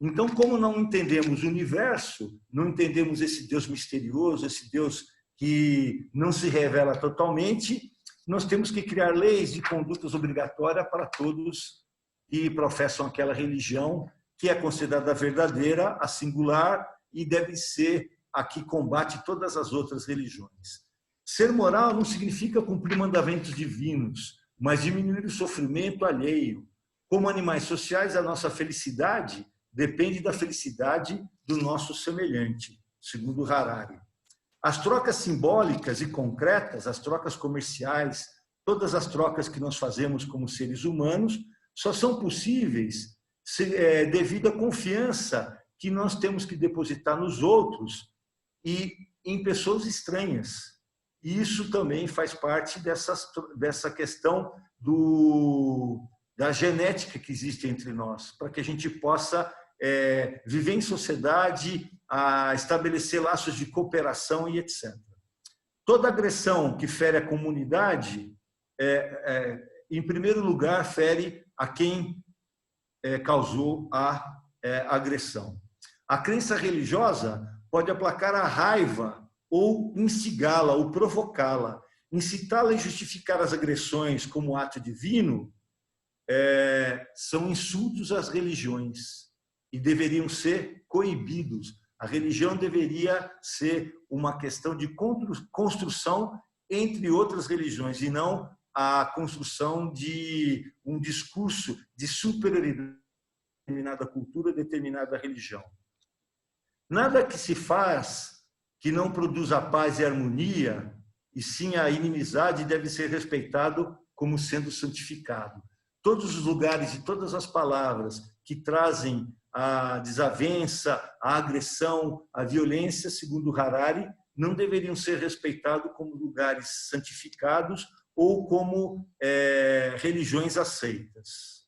Então, como não entendemos o universo, não entendemos esse Deus misterioso, esse Deus que não se revela totalmente, nós temos que criar leis de condutas obrigatórias para todos que professam aquela religião que é considerada verdadeira, a singular, e deve ser a que combate todas as outras religiões. Ser moral não significa cumprir mandamentos divinos, mas diminuir o sofrimento alheio. Como animais sociais, a nossa felicidade depende da felicidade do nosso semelhante, segundo Harari. As trocas simbólicas e concretas, as trocas comerciais, todas as trocas que nós fazemos como seres humanos, só são possíveis devido à confiança que nós temos que depositar nos outros e em pessoas estranhas. E isso também faz parte dessa questão da genética que existe entre nós, para que a gente possa viver em sociedade, estabelecer laços de cooperação e etc. Toda agressão que fere a comunidade, em primeiro lugar, fere a quem causou a agressão. A crença religiosa pode aplacar a raiva ou instigá-la ou provocá-la. Incitá-la e justificar as agressões como ato divino são insultos às religiões e deveriam ser coibidos. A religião deveria ser uma questão de construção entre outras religiões e não a construção de um discurso de superioridade de determinada cultura, determinada religião. Nada que se faz que não produza paz e harmonia, e sim a inimizade, deve ser respeitado como sendo santificado. Todos os lugares e todas as palavras que trazem a desavença, a agressão, a violência, segundo Harari, não deveriam ser respeitados como lugares santificados ou como religiões aceitas.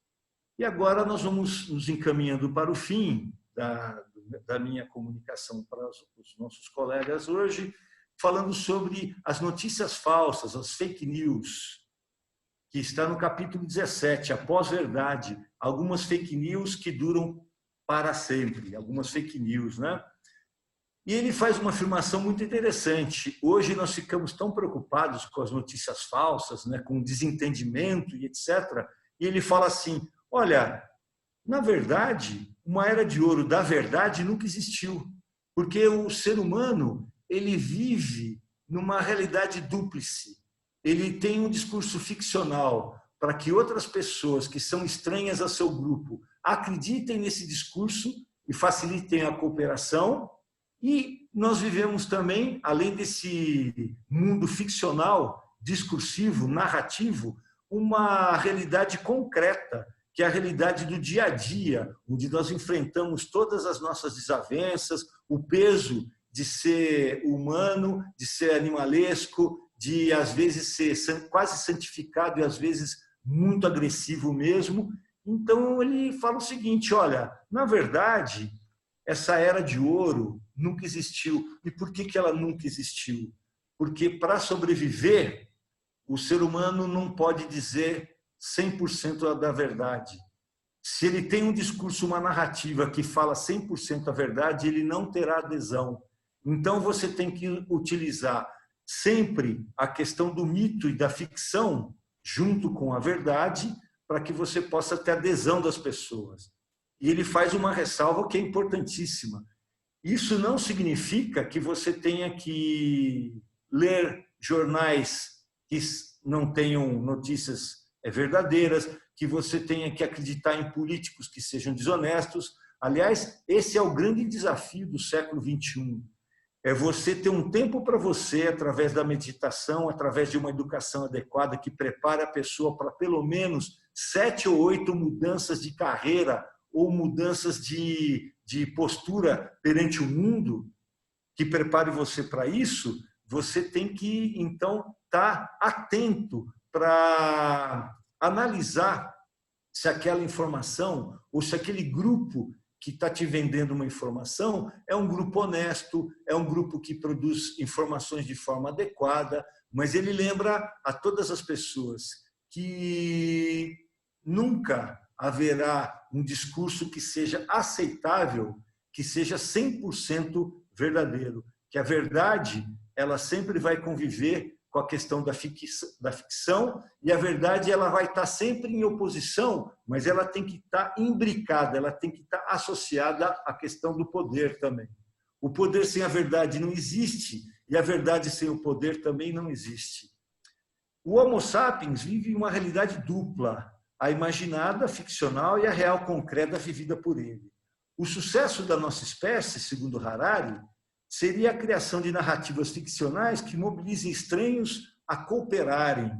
E agora nós vamos nos encaminhando para o fim da minha comunicação para os nossos colegas hoje, falando sobre as notícias falsas, as fake news, que está no capítulo 17, a pós-verdade, algumas fake news que duram para sempre, algumas fake news, né? E ele faz uma afirmação muito interessante. Hoje nós ficamos tão preocupados com as notícias falsas, né, com o desentendimento e etc. E ele fala assim, olha, na verdade, uma era de ouro da verdade nunca existiu, porque o ser humano ele vive numa realidade dúplice. Ele tem um discurso ficcional para que outras pessoas que são estranhas a seu grupo acreditem nesse discurso e facilitem a cooperação. E nós vivemos também, além desse mundo ficcional, discursivo, narrativo, uma realidade concreta, que é a realidade do dia a dia, onde nós enfrentamos todas as nossas desavenças, o peso de ser humano, de ser animalesco, de, às vezes, ser quase santificado e, às vezes, muito agressivo mesmo. Então, ele fala o seguinte, olha, na verdade, essa era de ouro nunca existiu. E por que ela nunca existiu? Porque, para sobreviver, o ser humano não pode dizer 100% da verdade. Se ele tem um discurso, uma narrativa que fala 100% a verdade, ele não terá adesão. Então, você tem que utilizar sempre a questão do mito e da ficção junto com a verdade para que você possa ter adesão das pessoas. E ele faz uma ressalva que é importantíssima. Isso não significa que você tenha que ler jornais que não tenham notícias verdadeiras, que você tenha que acreditar em políticos que sejam desonestos. Aliás, esse é o grande desafio do século XXI. É você ter um tempo para você, através da meditação, através de uma educação adequada que prepare a pessoa para pelo menos 7 ou 8 mudanças de carreira ou mudanças de postura perante o mundo, que prepare você para isso. Você tem que, então, estar atento para analisar se aquela informação ou se aquele grupo que está te vendendo uma informação é um grupo honesto, é um grupo que produz informações de forma adequada, mas ele lembra a todas as pessoas que nunca haverá um discurso que seja aceitável, que seja 100% verdadeiro, que a verdade ela sempre vai conviver com a questão da ficção, e a verdade ela vai estar sempre em oposição, mas ela tem que estar imbricada, ela tem que estar associada à questão do poder também. O poder sem a verdade não existe, e a verdade sem o poder também não existe. O Homo sapiens vive uma realidade dupla, a imaginada, a ficcional, e a real concreta vivida por ele. O sucesso da nossa espécie, segundo Harari, seria a criação de narrativas ficcionais que mobilizem estranhos a cooperarem.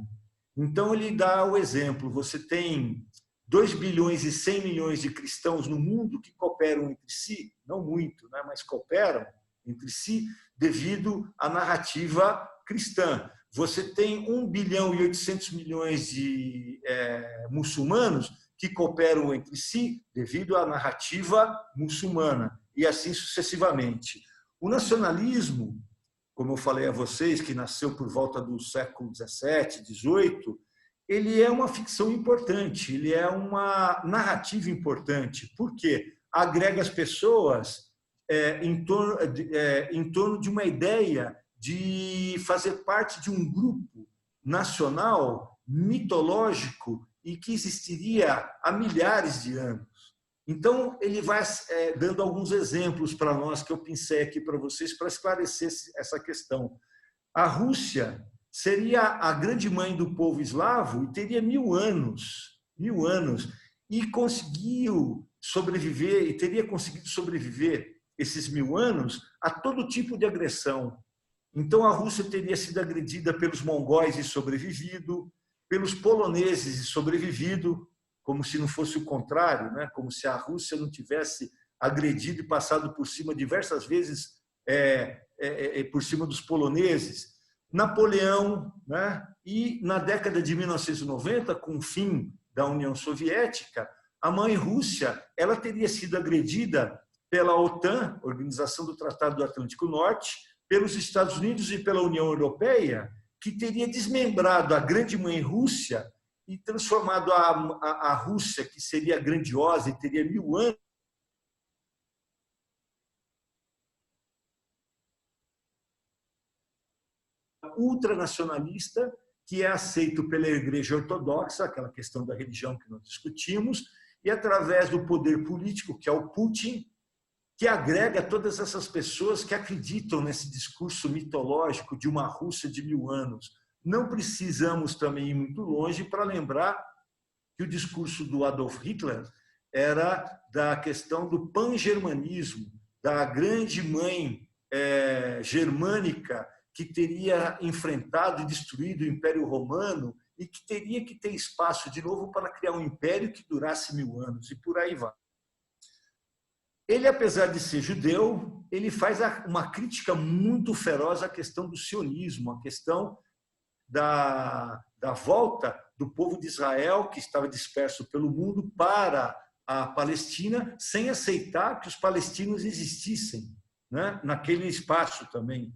Então, ele dá o exemplo, você tem 2 bilhões e 100 milhões de cristãos no mundo que cooperam entre si, não muito, né, mas cooperam entre si devido à narrativa cristã. Você tem 1 bilhão e 800 milhões de muçulmanos que cooperam entre si devido à narrativa muçulmana, e assim sucessivamente. O nacionalismo, como eu falei a vocês, que nasceu por volta do século XVII, XVIII, ele é uma ficção importante, ele é uma narrativa importante, porque agrega as pessoas em torno de uma ideia de fazer parte de um grupo nacional, mitológico, e que existiria há milhares de anos. Então, ele vai dando alguns exemplos para nós, que eu pensei aqui para vocês, para esclarecer essa questão. A Rússia seria a grande mãe do povo eslavo e teria 1000 anos, e conseguiu sobreviver, e teria conseguido sobreviver esses 1000 anos a todo tipo de agressão. Então, a Rússia teria sido agredida pelos mongóis e sobrevivido, pelos poloneses e sobrevivido, como se não fosse o contrário, né? Como se a Rússia não tivesse agredido e passado por cima diversas vezes por cima dos poloneses. Napoleão, né? E na década de 1990, com o fim da União Soviética, a mãe Rússia ela teria sido agredida pela OTAN, Organização do Tratado do Atlântico Norte, pelos Estados Unidos e pela União Europeia, que teria desmembrado a grande mãe Rússia e transformado a Rússia, que seria grandiosa e teria 1000 anos, ultranacionalista, que é aceito pela Igreja Ortodoxa, aquela questão da religião que nós discutimos, e através do poder político, que é o Putin, que agrega todas essas pessoas que acreditam nesse discurso mitológico de uma Rússia de 1000 anos. Não precisamos também ir muito longe para lembrar que o discurso do Adolf Hitler era da questão do pan-germanismo, da grande mãe germânica que teria enfrentado e destruído o Império Romano e que teria que ter espaço de novo para criar um império que durasse 1000 anos, e por aí vai. Ele, apesar de ser judeu, ele faz uma crítica muito feroz à questão do sionismo, à questão da volta do povo de Israel, que estava disperso pelo mundo, para a Palestina, sem aceitar que os palestinos existissem, né, naquele espaço também.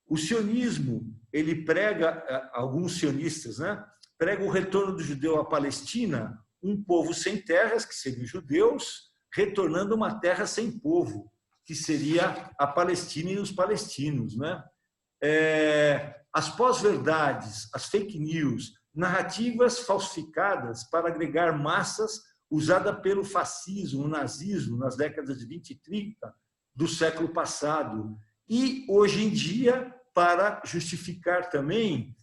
O sionismo, ele prega, alguns sionistas, né, pregam o retorno do judeu à Palestina, um povo sem terras, que seriam os judeus, retornando uma terra sem povo, que seria a Palestina e os palestinos, né? As pós-verdades, as fake news, narrativas falsificadas para agregar massas, usada pelo fascismo, o nazismo, nas décadas de 20 e 30 do século passado, e hoje em dia para justificar também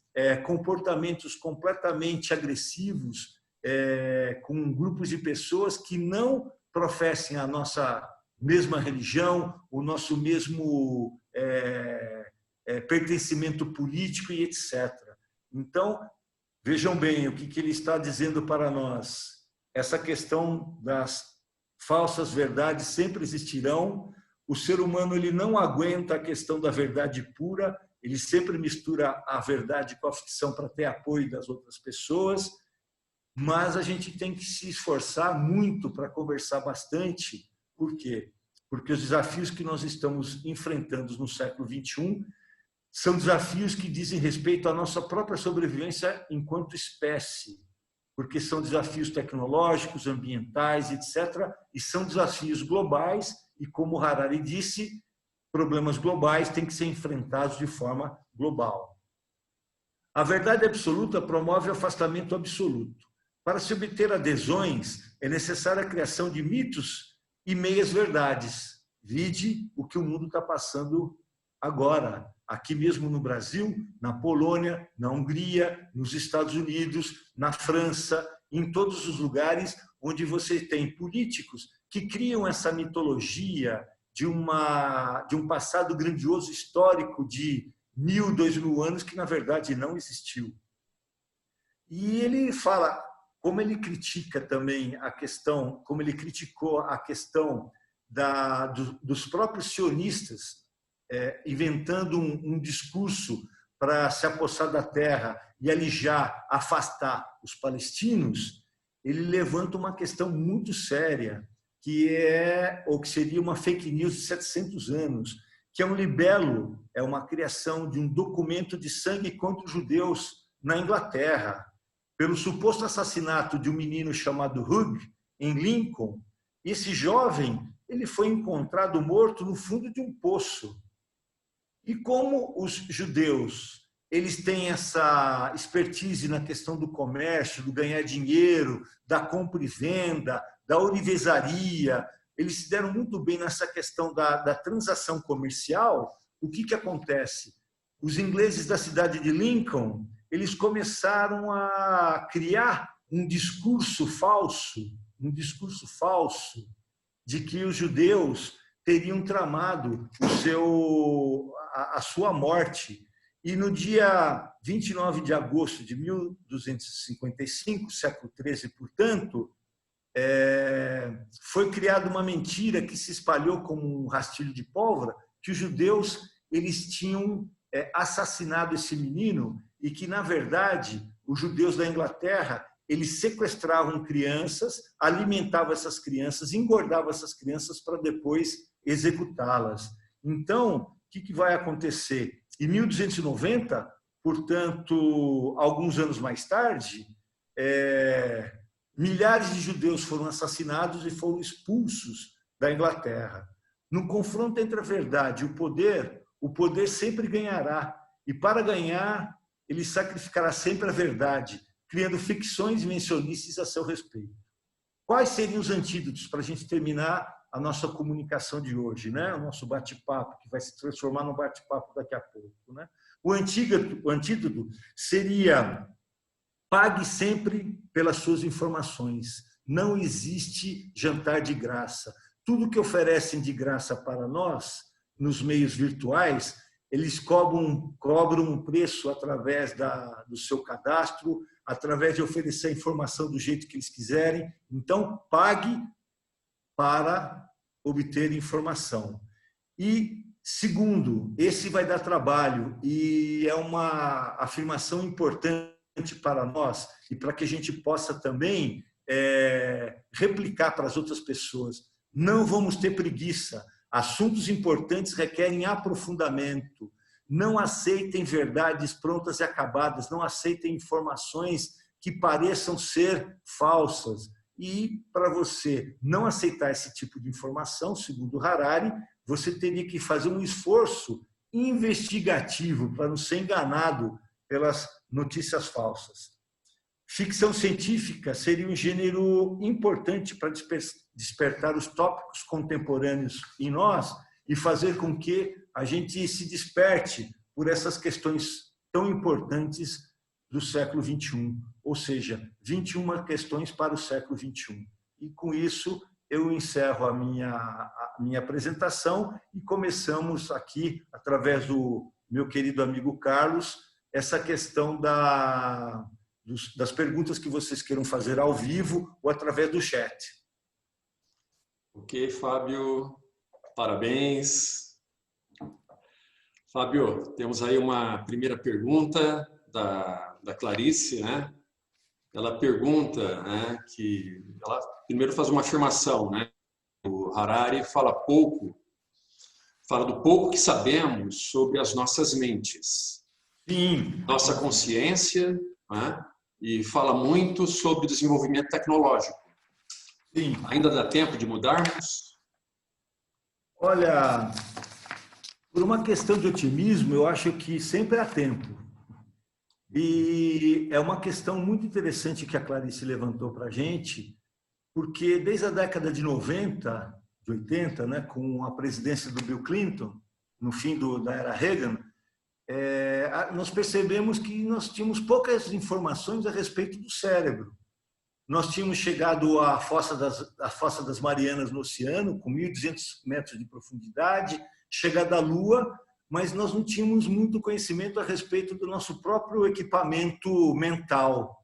comportamentos completamente agressivos com grupos de pessoas que não professem a nossa mesma religião, o nosso mesmo pertencimento político e etc. Então, vejam bem o que ele está dizendo para nós. Essa questão das falsas verdades sempre existirão. O ser humano ele não aguenta a questão da verdade pura, ele sempre mistura a verdade com a ficção para ter apoio das outras pessoas, mas a gente tem que se esforçar muito para conversar bastante. Por quê? Porque os desafios que nós estamos enfrentando no século XXI são desafios que dizem respeito à nossa própria sobrevivência enquanto espécie, porque são desafios tecnológicos, ambientais, etc., e são desafios globais, e como Harari disse, problemas globais têm que ser enfrentados de forma global. A verdade absoluta promove o afastamento absoluto. Para se obter adesões, é necessária a criação de mitos e meias-verdades. Vide o que o mundo está passando agora, aqui mesmo no Brasil, na Polônia, na Hungria, nos Estados Unidos, na França, em todos os lugares onde você tem políticos que criam essa mitologia de um passado grandioso histórico de 1000, 2000 anos que, na verdade, não existiu. E ele fala, como ele critica também a questão, como ele criticou a questão dos próprios sionistas, inventando um discurso para se apossar da terra e alijar, afastar os palestinos, ele levanta uma questão muito séria, que seria uma fake news de 700 anos, que é um libelo, é uma criação de um documento de sangue contra os judeus na Inglaterra, pelo suposto assassinato de um menino chamado Hugh, em Lincoln. Esse jovem ele foi encontrado morto no fundo de um poço. E como os judeus eles têm essa expertise na questão do comércio, do ganhar dinheiro, da compra e venda, da ourivesaria, eles se deram muito bem nessa questão da transação comercial. O que acontece? Os ingleses da cidade de Lincoln, eles começaram a criar um discurso falso de que os judeus teriam tramado a sua morte. E no dia 29 de agosto de 1255, século XIII, portanto, foi criada uma mentira que se espalhou como um rastilho de pólvora, que os judeus eles tinham assassinado esse menino e que, na verdade, os judeus da Inglaterra eles sequestravam crianças, alimentavam essas crianças, engordavam essas crianças para depois executá-las. Então, o que vai acontecer? Em 1290, portanto, alguns anos mais tarde, milhares de judeus foram assassinados e foram expulsos da Inglaterra. No confronto entre a verdade e o poder sempre ganhará. E para ganhar, ele sacrificará sempre a verdade, criando ficções mencionistas a seu respeito. Quais seriam os antídotos para a gente terminar a nossa comunicação de hoje, né? O nosso bate-papo, que vai se transformar num bate-papo daqui a pouco, né? O antídoto seria: pague sempre pelas suas informações. Não existe jantar de graça. Tudo que oferecem de graça para nós, nos meios virtuais, eles cobram um preço através do seu cadastro, através de oferecer a informação do jeito que eles quiserem. Então, pague para obter informação. E, segundo, esse vai dar trabalho e é uma afirmação importante para nós e para que a gente possa também replicar para as outras pessoas. Não vamos ter preguiça. Assuntos importantes requerem aprofundamento. Não aceitem verdades prontas e acabadas. Não aceitem informações que pareçam ser falsas. E para você não aceitar esse tipo de informação, segundo Harari, você teria que fazer um esforço investigativo para não ser enganado pelas notícias falsas. Ficção científica seria um gênero importante para despertar os tópicos contemporâneos em nós e fazer com que a gente se desperte por essas questões tão importantes do século XXI, ou seja, 21 questões para o século XXI. E com isso eu encerro a minha apresentação e começamos aqui, através do meu querido amigo Carlos, essa questão das perguntas que vocês queiram fazer ao vivo ou através do chat. Ok, Fábio, parabéns. Fábio, temos aí uma primeira pergunta da Clarice, né? Ela pergunta, né, que ela primeiro faz uma afirmação, né? O Harari fala do pouco que sabemos sobre as nossas mentes, Sim. Nossa consciência, né? E fala muito sobre desenvolvimento tecnológico. Sim. Ainda dá tempo de mudarmos? Olha, por uma questão de otimismo, eu acho que sempre há tempo. E é uma questão muito interessante que a Clarice levantou para a gente, porque desde a década de 90, de 80, né, com a presidência do Bill Clinton, no fim da era Reagan, nós percebemos que nós tínhamos poucas informações a respeito do cérebro. Nós tínhamos chegado à Fossa das Marianas no oceano, com 1.200 metros de profundidade, chegado à Lua, mas nós não tínhamos muito conhecimento a respeito do nosso próprio equipamento mental.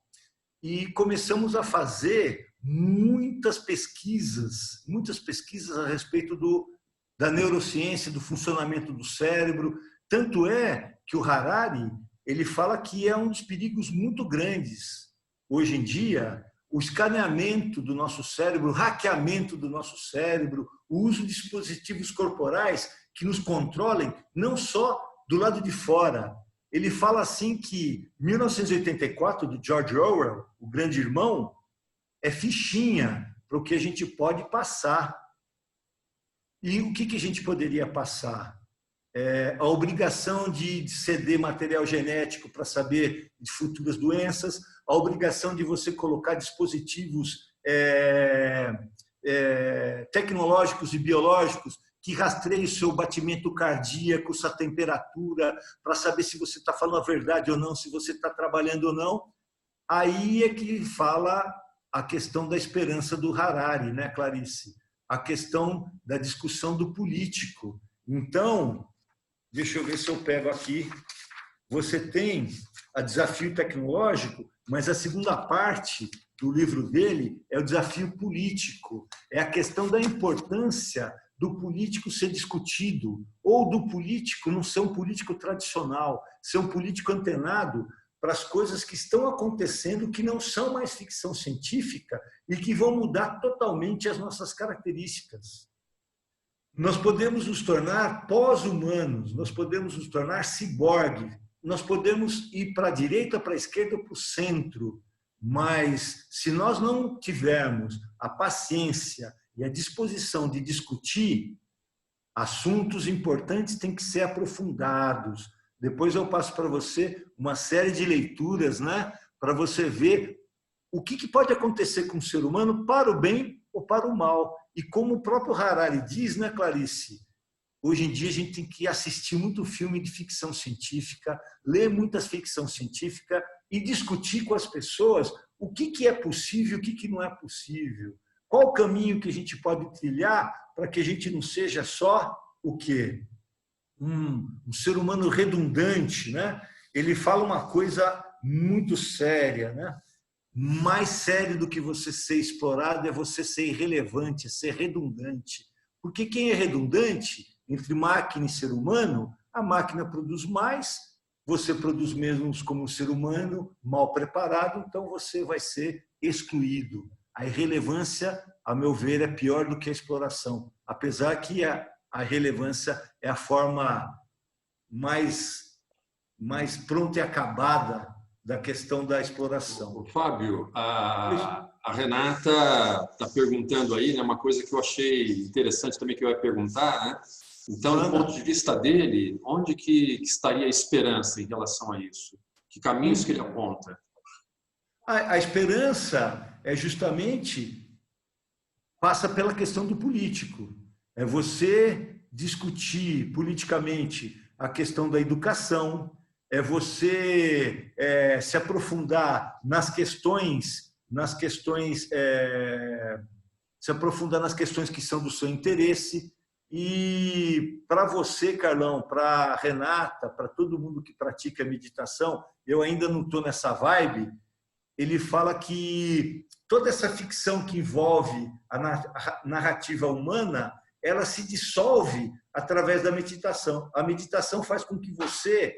E começamos a fazer muitas pesquisas a respeito da neurociência, do funcionamento do cérebro. Tanto é que o Harari ele fala que é um dos perigos muito grandes. Hoje em dia, o escaneamento do nosso cérebro, o hackeamento do nosso cérebro, o uso de dispositivos corporais que nos controlem, não só do lado de fora. Ele fala assim que 1984, do George Orwell, o Grande Irmão, é fichinha para o que a gente pode passar. E o que a gente poderia passar? A obrigação de ceder material genético para saber de futuras doenças, a obrigação de você colocar dispositivos tecnológicos e biológicos que rastreiem o seu batimento cardíaco, sua temperatura, para saber se você está falando a verdade ou não, se você está trabalhando ou não. Aí é que fala a questão da esperança do Harari, né, Clarice? A questão da discussão do político. Então, deixa eu ver se eu pego aqui. Você tem a desafio tecnológico, mas a segunda parte do livro dele é o desafio político. É a questão da importância do político ser discutido, ou do político não ser um político tradicional, ser um político antenado para as coisas que estão acontecendo, que não são mais ficção científica e que vão mudar totalmente as nossas características. Nós podemos nos tornar pós-humanos, nós podemos nos tornar ciborgue, nós podemos ir para a direita, para a esquerda, para o centro, mas se nós não tivermos a paciência e a disposição de discutir, assuntos importantes têm que ser aprofundados. Depois eu passo para você uma série de leituras, né, para você ver o que pode acontecer com o ser humano para o bem ou para o mal. E como o próprio Harari diz, né, Clarice? Hoje em dia a gente tem que assistir muito filme de ficção científica, ler muitas ficção científica e discutir com as pessoas o que é possível e o que não é possível. Qual o caminho que a gente pode trilhar para que a gente não seja só o quê? um ser humano redundante, né? Ele fala uma coisa muito séria, né? Mais sério do que você ser explorado é você ser irrelevante, é ser redundante. Porque quem é redundante, entre máquina e ser humano, a máquina produz mais, você produz menos como um ser humano, mal preparado, então você vai ser excluído. A irrelevância, a meu ver, é pior do que a exploração, apesar que a relevância é a forma mais pronta e acabada da questão da exploração. Fábio, a Renata está perguntando aí, né, uma coisa que eu achei interessante também que eu ia perguntar, né? Então, do ponto de vista dele, onde que estaria a esperança em relação a isso? Que caminhos que ele aponta? A esperança é justamente passa pela questão do político. É você discutir politicamente a questão da educação, é você se aprofundar se aprofundar nas questões que são do seu interesse. E para você, Carlão, para a Renata, para todo mundo que pratica meditação, eu ainda não estou nessa vibe. Ele fala que toda essa ficção que envolve a narrativa humana, ela se dissolve através da meditação. A meditação faz com que você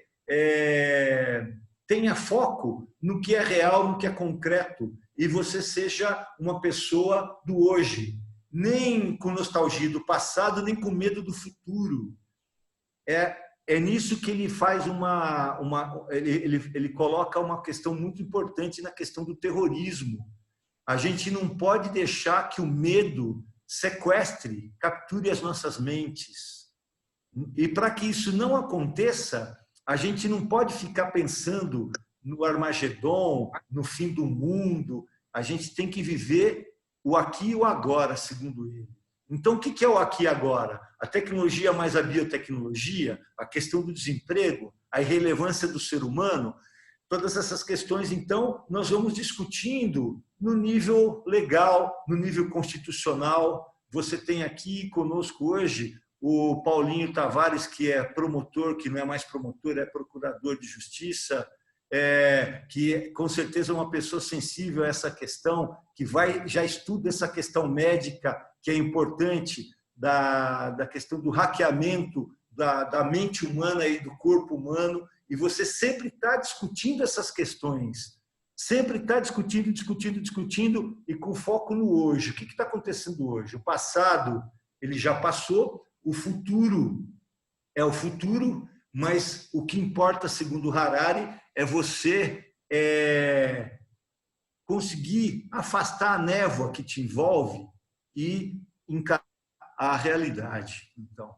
tenha foco no que é real, no que é concreto, e você seja uma pessoa do hoje, nem com nostalgia do passado, nem com medo do futuro. É nisso que ele faz ele coloca uma questão muito importante na questão do terrorismo. A gente não pode deixar que o medo sequestre, capture as nossas mentes. E para que isso não aconteça, a gente não pode ficar pensando no Armagedon, no fim do mundo. A gente tem que viver o aqui e o agora, segundo ele. Então, o que é o aqui e agora? A tecnologia mais a biotecnologia, a questão do desemprego, a irrelevância do ser humano, todas essas questões, então, nós vamos discutindo no nível legal, no nível constitucional. Você tem aqui conosco hoje o Paulinho Tavares, que é promotor, que não é mais promotor, é procurador de justiça, que com certeza é uma pessoa sensível a essa questão, que já estuda essa questão médica, que é importante, da questão do hackeamento da mente humana e do corpo humano, e você sempre está discutindo essas questões, sempre está discutindo, e com foco no hoje. O que está acontecendo hoje? O passado, ele já passou, o futuro é o futuro, mas o que importa, segundo Harari, é você conseguir afastar a névoa que te envolve e encarar a realidade. Então,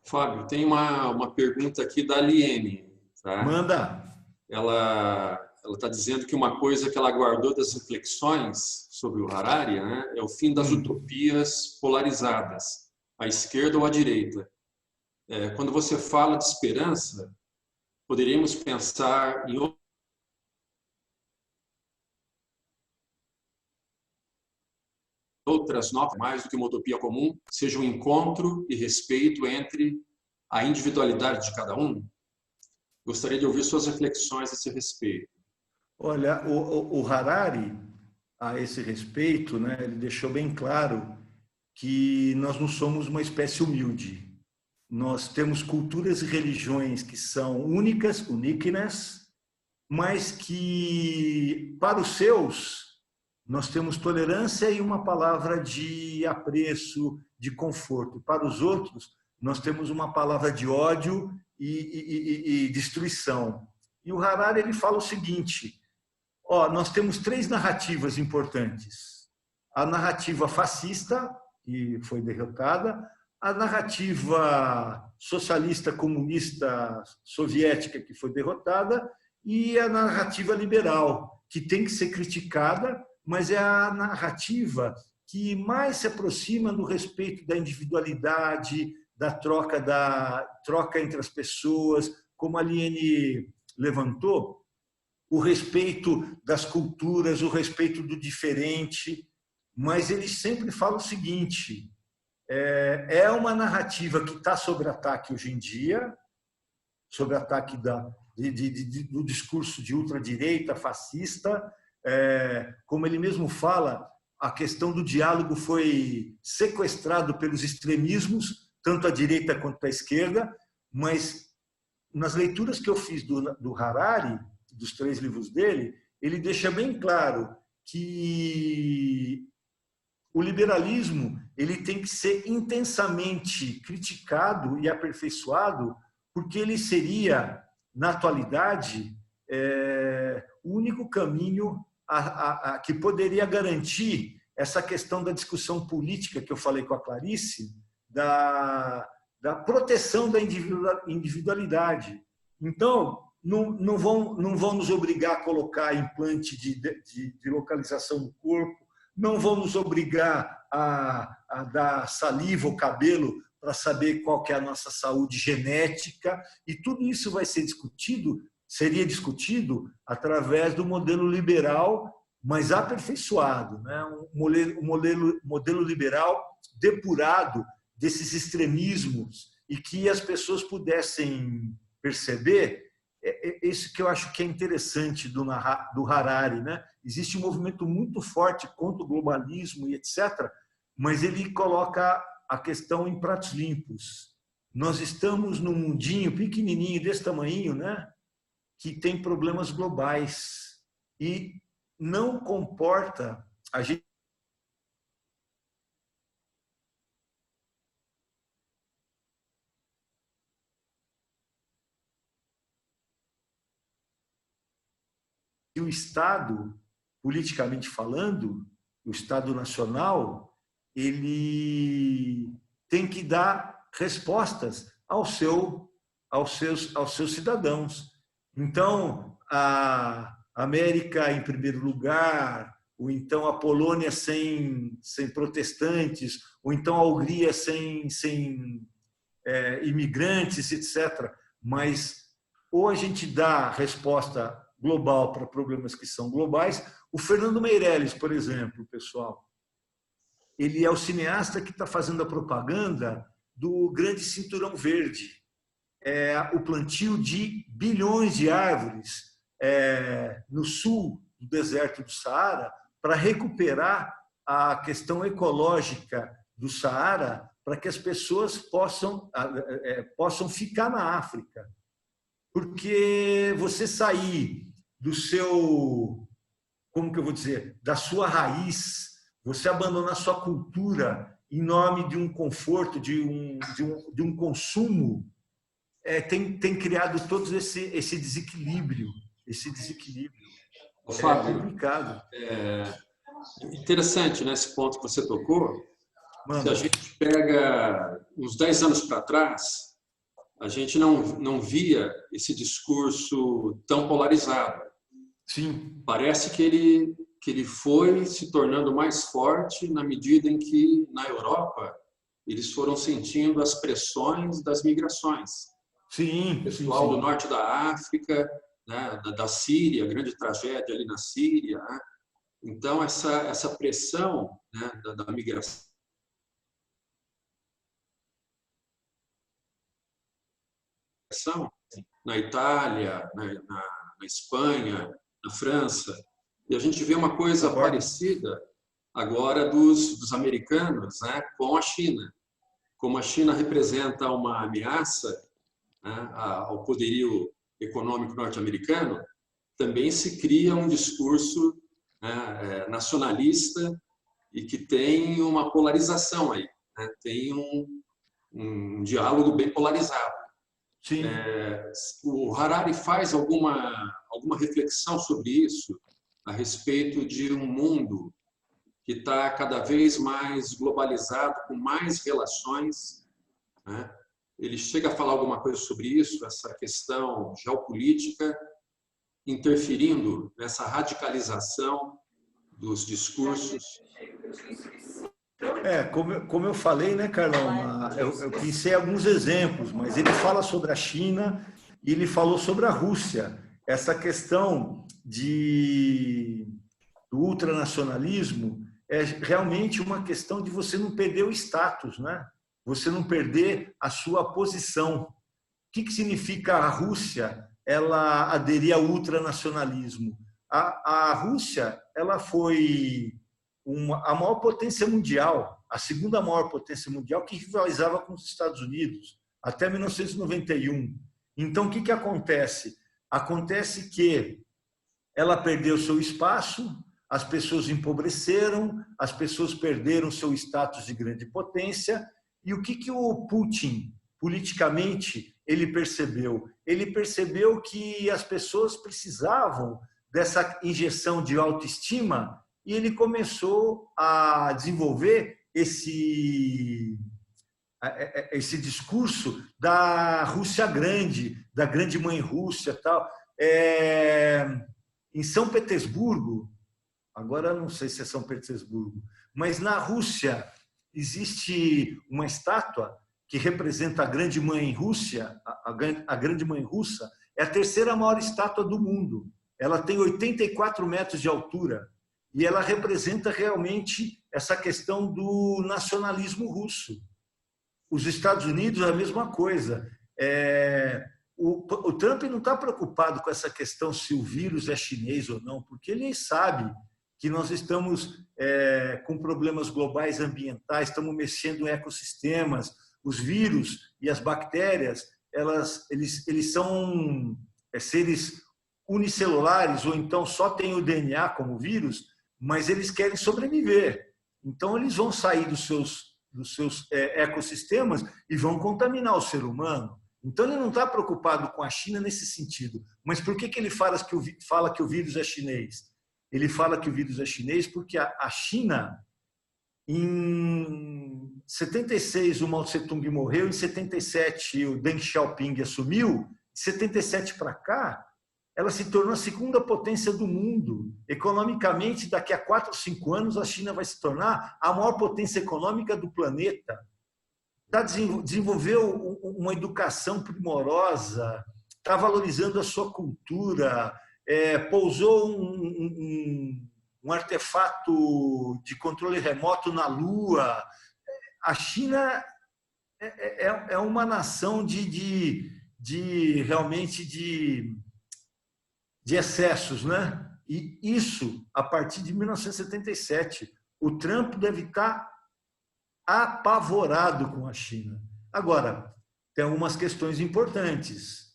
Fábio, tem uma pergunta aqui da Liene. Tá? Manda. Ela está dizendo que uma coisa que ela guardou das reflexões sobre o Harari, né, é o fim das utopias polarizadas, à esquerda ou à direita. Quando você fala de esperança, poderíamos pensar em outras notas, mais do que uma utopia comum, seja um encontro e respeito entre a individualidade de cada um? Gostaria de ouvir suas reflexões a esse respeito. Olha, o Harari, a esse respeito, né, ele deixou bem claro que nós não somos uma espécie humilde. Nós temos culturas e religiões que são uniqueness, mas que, para os seus, nós temos tolerância e uma palavra de apreço, de conforto. Para os outros, nós temos uma palavra de ódio e destruição. E o Harari ele fala o seguinte: nós temos 3 narrativas importantes. A narrativa fascista, que foi derrotada, a narrativa socialista, comunista, soviética, que foi derrotada, e a narrativa liberal, que tem que ser criticada, mas é a narrativa que mais se aproxima do respeito da individualidade, da troca entre as pessoas, como a Liene levantou, o respeito das culturas, o respeito do diferente. Mas ele sempre fala o seguinte: é uma narrativa que está sob ataque hoje em dia, sob ataque do discurso de ultradireita, fascista. Como ele mesmo fala, a questão do diálogo foi sequestrado pelos extremismos, tanto à direita quanto à esquerda, mas nas leituras que eu fiz do Harari, dos 3 livros dele, ele deixa bem claro que o liberalismo ele tem que ser intensamente criticado e aperfeiçoado, porque ele seria, na atualidade, o único caminho que poderia garantir essa questão da discussão política que eu falei com a Clarice, da proteção da individualidade. Então, não vão nos obrigar a colocar implante de localização no corpo, não vão nos obrigar a dar saliva ou cabelo para saber qual que é a nossa saúde genética, e tudo isso vai ser seria discutido através do modelo liberal, mas aperfeiçoado, né? Um modelo liberal depurado desses extremismos, e que as pessoas pudessem perceber. Isso que eu acho que é interessante do Harari, né? Existe um movimento muito forte contra o globalismo e etc., mas ele coloca a questão em pratos limpos. Nós estamos num mundinho pequenininho, desse tamanho, né? Que tem problemas globais e não comporta a gente o Estado, politicamente falando, o Estado nacional, ele tem que dar respostas aos seus cidadãos. Então, a América em primeiro lugar, ou então a Polônia sem protestantes, ou então a Hungria sem imigrantes, etc. Mas ou a gente dá resposta global para problemas que são globais. O Fernando Meirelles, por exemplo, pessoal, ele é o cineasta que está fazendo a propaganda do Grande Cinturão Verde, o plantio de bilhões de árvores no sul do deserto do Saara para recuperar a questão ecológica do Saara, para que as pessoas possam ficar na África. Porque você sair do seu, como que eu vou dizer, da sua raiz, você abandonar sua cultura em nome de um conforto, de um consumo, tem criado todo esse desequilíbrio. Fábio, é complicado. Interessante, né, esse ponto que você tocou. Mano. Se a gente pega uns 10 anos para trás, a gente não via esse discurso tão polarizado. Sim. Parece que ele foi se tornando mais forte na medida em que, na Europa, eles foram sentindo as pressões das migrações. Sim. O pessoal sim. do norte da África, né, da Síria, a grande tragédia ali na Síria. Né? Então, essa pressão, né, da migração na Itália, na Espanha, na França. E a gente vê uma coisa parecida agora dos americanos, né, com a China. Como a China representa uma ameaça, né, ao poderio econômico norte-americano, também se cria um discurso, né, nacionalista e que tem uma polarização aí, né, tem um diálogo bem polarizado. Sim. O Harari faz alguma reflexão sobre isso, a respeito de um mundo que está cada vez mais globalizado, com mais relações, né? Ele chega a falar alguma coisa sobre isso, essa questão geopolítica, interferindo nessa radicalização dos discursos. Como eu falei, né, Carlão? Eu pensei em alguns exemplos, mas ele fala sobre a China e ele falou sobre a Rússia. Essa questão do ultranacionalismo, é realmente uma questão de você não perder o status, né? Você não perder a sua posição. O que significa a Rússia ela aderir ao ultranacionalismo? A Rússia ela foi a maior potência mundial, a segunda maior potência mundial, que rivalizava com os Estados Unidos até 1991. Então, o que acontece? Acontece que ela perdeu seu espaço, as pessoas empobreceram, as pessoas perderam seu status de grande potência. E o que o Putin, politicamente, ele percebeu? Ele percebeu que as pessoas precisavam dessa injeção de autoestima e ele começou a desenvolver esse discurso da Rússia grande, da grande mãe Rússia, tal. Em São Petersburgo, agora não sei se é São Petersburgo, mas na Rússia existe uma estátua que representa a grande mãe Rússia, a grande mãe russa, é a terceira maior estátua do mundo. Ela tem 84 metros de altura e ela representa realmente essa questão do nacionalismo russo. Os Estados Unidos é a mesma coisa. O Trump não está preocupado com essa questão se o vírus é chinês ou não, porque ele sabe que nós estamos com problemas globais ambientais, estamos mexendo em ecossistemas, os vírus e as bactérias, eles são seres unicelulares, ou então só têm o DNA como vírus, mas eles querem sobreviver. Então, eles vão sair dos seus ecossistemas e vão contaminar o ser humano. Então, ele não está preocupado com a China nesse sentido. Mas por que ele fala que o vírus é chinês? Ele fala que o vírus é chinês porque a China, em 76, o Mao Tse-tung morreu, em 77, o Deng Xiaoping assumiu, de 77 para cá, ela se tornou a segunda potência do mundo. Economicamente, daqui a 4 ou 5 anos, a China vai se tornar a maior potência econômica do planeta. Desenvolveu uma educação primorosa, está valorizando a sua cultura, pousou um artefato de controle remoto na Lua. A China é uma nação realmente de excessos, né? E isso a partir de 1977. O Trump deve estar apavorado com a China. Agora, tem algumas questões importantes.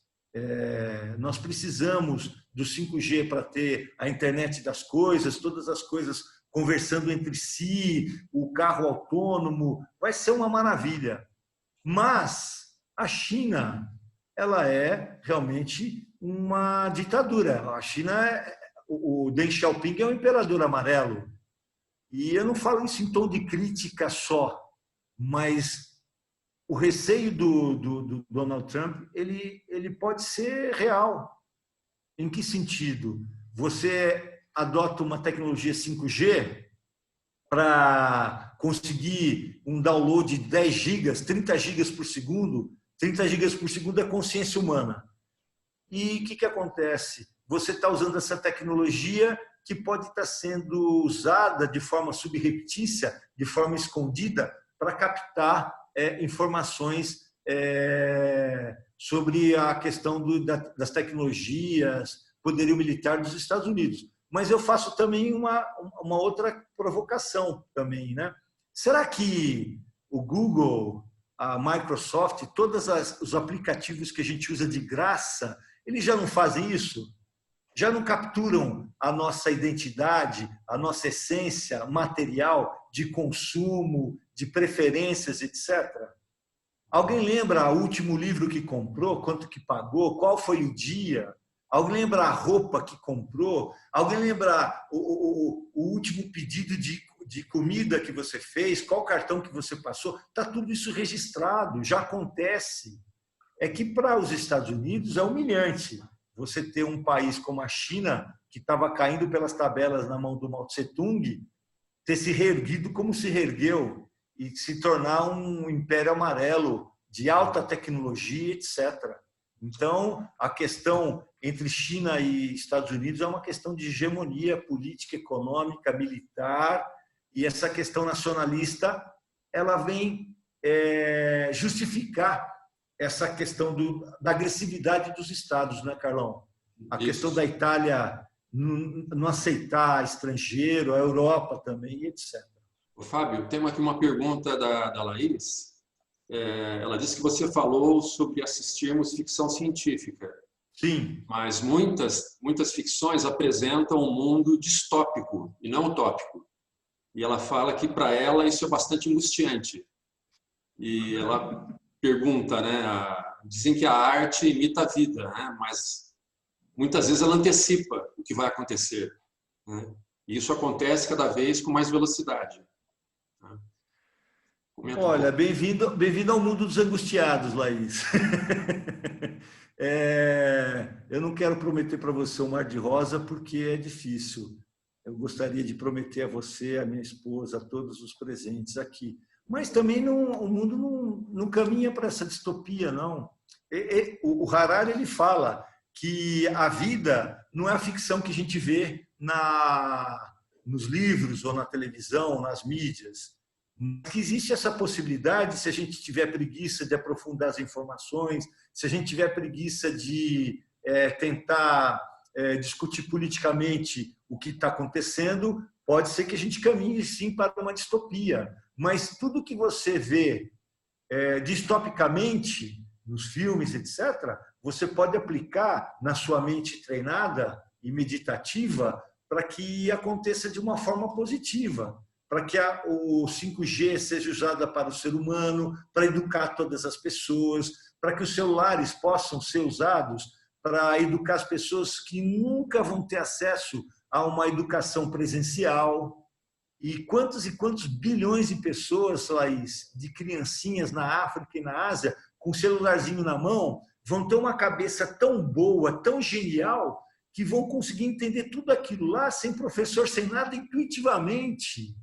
Nós precisamos do 5G para ter a internet das coisas, todas as coisas conversando entre si, o carro autônomo, vai ser uma maravilha. Mas a China, ela é realmente uma ditadura. A China, o Deng Xiaoping é um imperador amarelo. E eu não falo isso em tom de crítica só, mas o receio do Donald Trump, ele pode ser real. Em que sentido? Você adota uma tecnologia 5G para conseguir um download de 10 gigas, 30 gigas por segundo. 30 gigas por segundo é consciência humana. E o que acontece? Você está usando essa tecnologia que pode estar sendo usada de forma subreptícia, de forma escondida, para captar informações sobre a questão das tecnologias, poderio militar dos Estados Unidos. Mas eu faço também uma outra provocação também, né? Será que o Google, a Microsoft, todos os aplicativos que a gente usa de graça, eles já não fazem isso? Já não capturam a nossa identidade, a nossa essência material de consumo, de preferências, etc.? Alguém lembra o último livro que comprou, quanto que pagou, qual foi o dia? Alguém lembra a roupa que comprou? Alguém lembra o último pedido de comida que você fez? Qual cartão que você passou? Está tudo isso registrado, já acontece. É que para os Estados Unidos é humilhante você ter um país como a China, que estava caindo pelas tabelas na mão do Mao Tse-tung, ter se reerguido como se reergueu e se tornar um império amarelo de alta tecnologia, etc. Então, a questão entre China e Estados Unidos é uma questão de hegemonia política, econômica, militar E essa questão nacionalista, ela vem justificar essa questão da agressividade dos estados, né, Carlão? A questão da Itália não aceitar estrangeiro, a Europa também, etc. Fábio, tem aqui uma pergunta da Laís. Ela disse que você falou sobre assistirmos ficção científica. Sim. Mas muitas ficções apresentam um mundo distópico e não utópico. E ela fala que, para ela, isso é bastante angustiante. E ela pergunta, né? Dizem que a arte imita a vida, né? Mas muitas vezes ela antecipa o que vai acontecer, né? E isso acontece cada vez com mais velocidade. Né? Olha, bem-vindo ao mundo dos angustiados, Laís. Eu não quero prometer para você um mar de rosa, porque é difícil. Eu gostaria de prometer a você, a minha esposa, a todos os presentes aqui. Mas também o mundo não caminha para essa distopia, não. O Harari ele fala que a vida não é a ficção que a gente vê nos livros ou na televisão, nas mídias. Que existe essa possibilidade, se a gente tiver preguiça de aprofundar as informações, se a gente tiver preguiça de tentar discutir politicamente o que está acontecendo, pode ser que a gente caminhe sim para uma distopia. Mas tudo que você vê distopicamente nos filmes, etc., você pode aplicar na sua mente treinada e meditativa para que aconteça de uma forma positiva, para que o 5G seja usado para o ser humano, para educar todas as pessoas, para que os celulares possam ser usados para educar as pessoas que nunca vão ter acesso a uma educação presencial. E quantos bilhões de pessoas, Laís, de criancinhas na África e na Ásia, com um celularzinho na mão, vão ter uma cabeça tão boa, tão genial, que vão conseguir entender tudo aquilo lá, sem professor, sem nada, intuitivamente.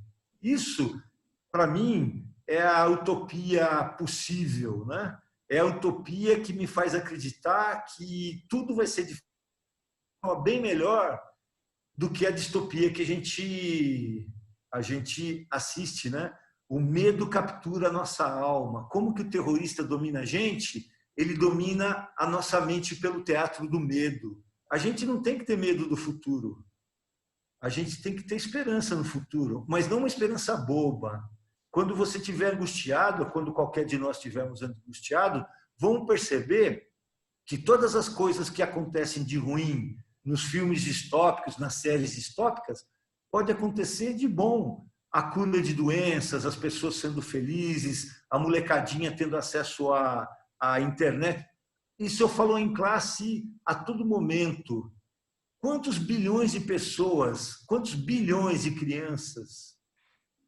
Isso, para mim, é a utopia possível, né? É a utopia que me faz acreditar que tudo vai ser de forma bem melhor do que a distopia que a gente assiste, né? O medo captura a nossa alma. Como que o terrorista domina a gente? Ele domina a nossa mente pelo teatro do medo. A gente não tem que ter medo do futuro. A gente tem que ter esperança no futuro, mas não uma esperança boba. Quando você estiver angustiado, ou quando qualquer de nós estivermos angustiado, vamos perceber que todas as coisas que acontecem de ruim nos filmes distópicos, nas séries distópicas, pode acontecer de bom. A cura de doenças, as pessoas sendo felizes, a molecadinha tendo acesso à internet. Isso eu falo em classe a todo momento. Quantos bilhões de pessoas, quantos bilhões de crianças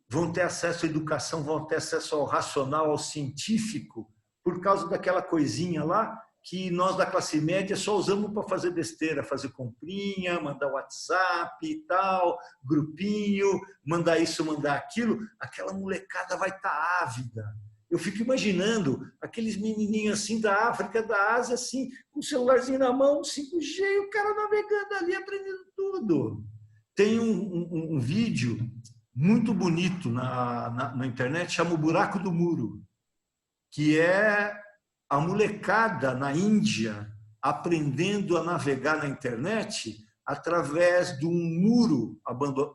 vão ter acesso à educação, vão ter acesso ao racional, ao científico, por causa daquela coisinha lá que nós da classe média só usamos para fazer besteira, fazer comprinha, mandar WhatsApp e tal, grupinho, mandar isso, mandar aquilo. Aquela molecada vai estar ávida. Eu fico imaginando aqueles menininhos assim da África, da Ásia, assim, com o celularzinho na mão, 5G, o cara navegando ali, aprendendo tudo. Tem um vídeo muito bonito na internet, chama O Buraco do Muro, que é a molecada na Índia aprendendo a navegar na internet através de um muro,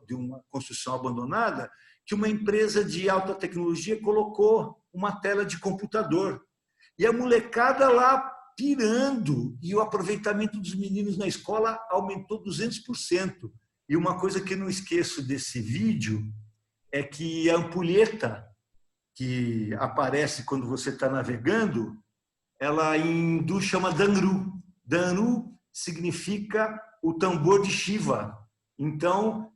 de uma construção abandonada, que uma empresa de alta tecnologia colocou uma tela de computador. E a molecada lá pirando, e o aproveitamento dos meninos na escola aumentou 200%. E uma coisa que eu não esqueço desse vídeo é que a ampulheta que aparece quando você está navegando, ela em hindu chama Danru. Danru significa o tambor de Shiva. Então,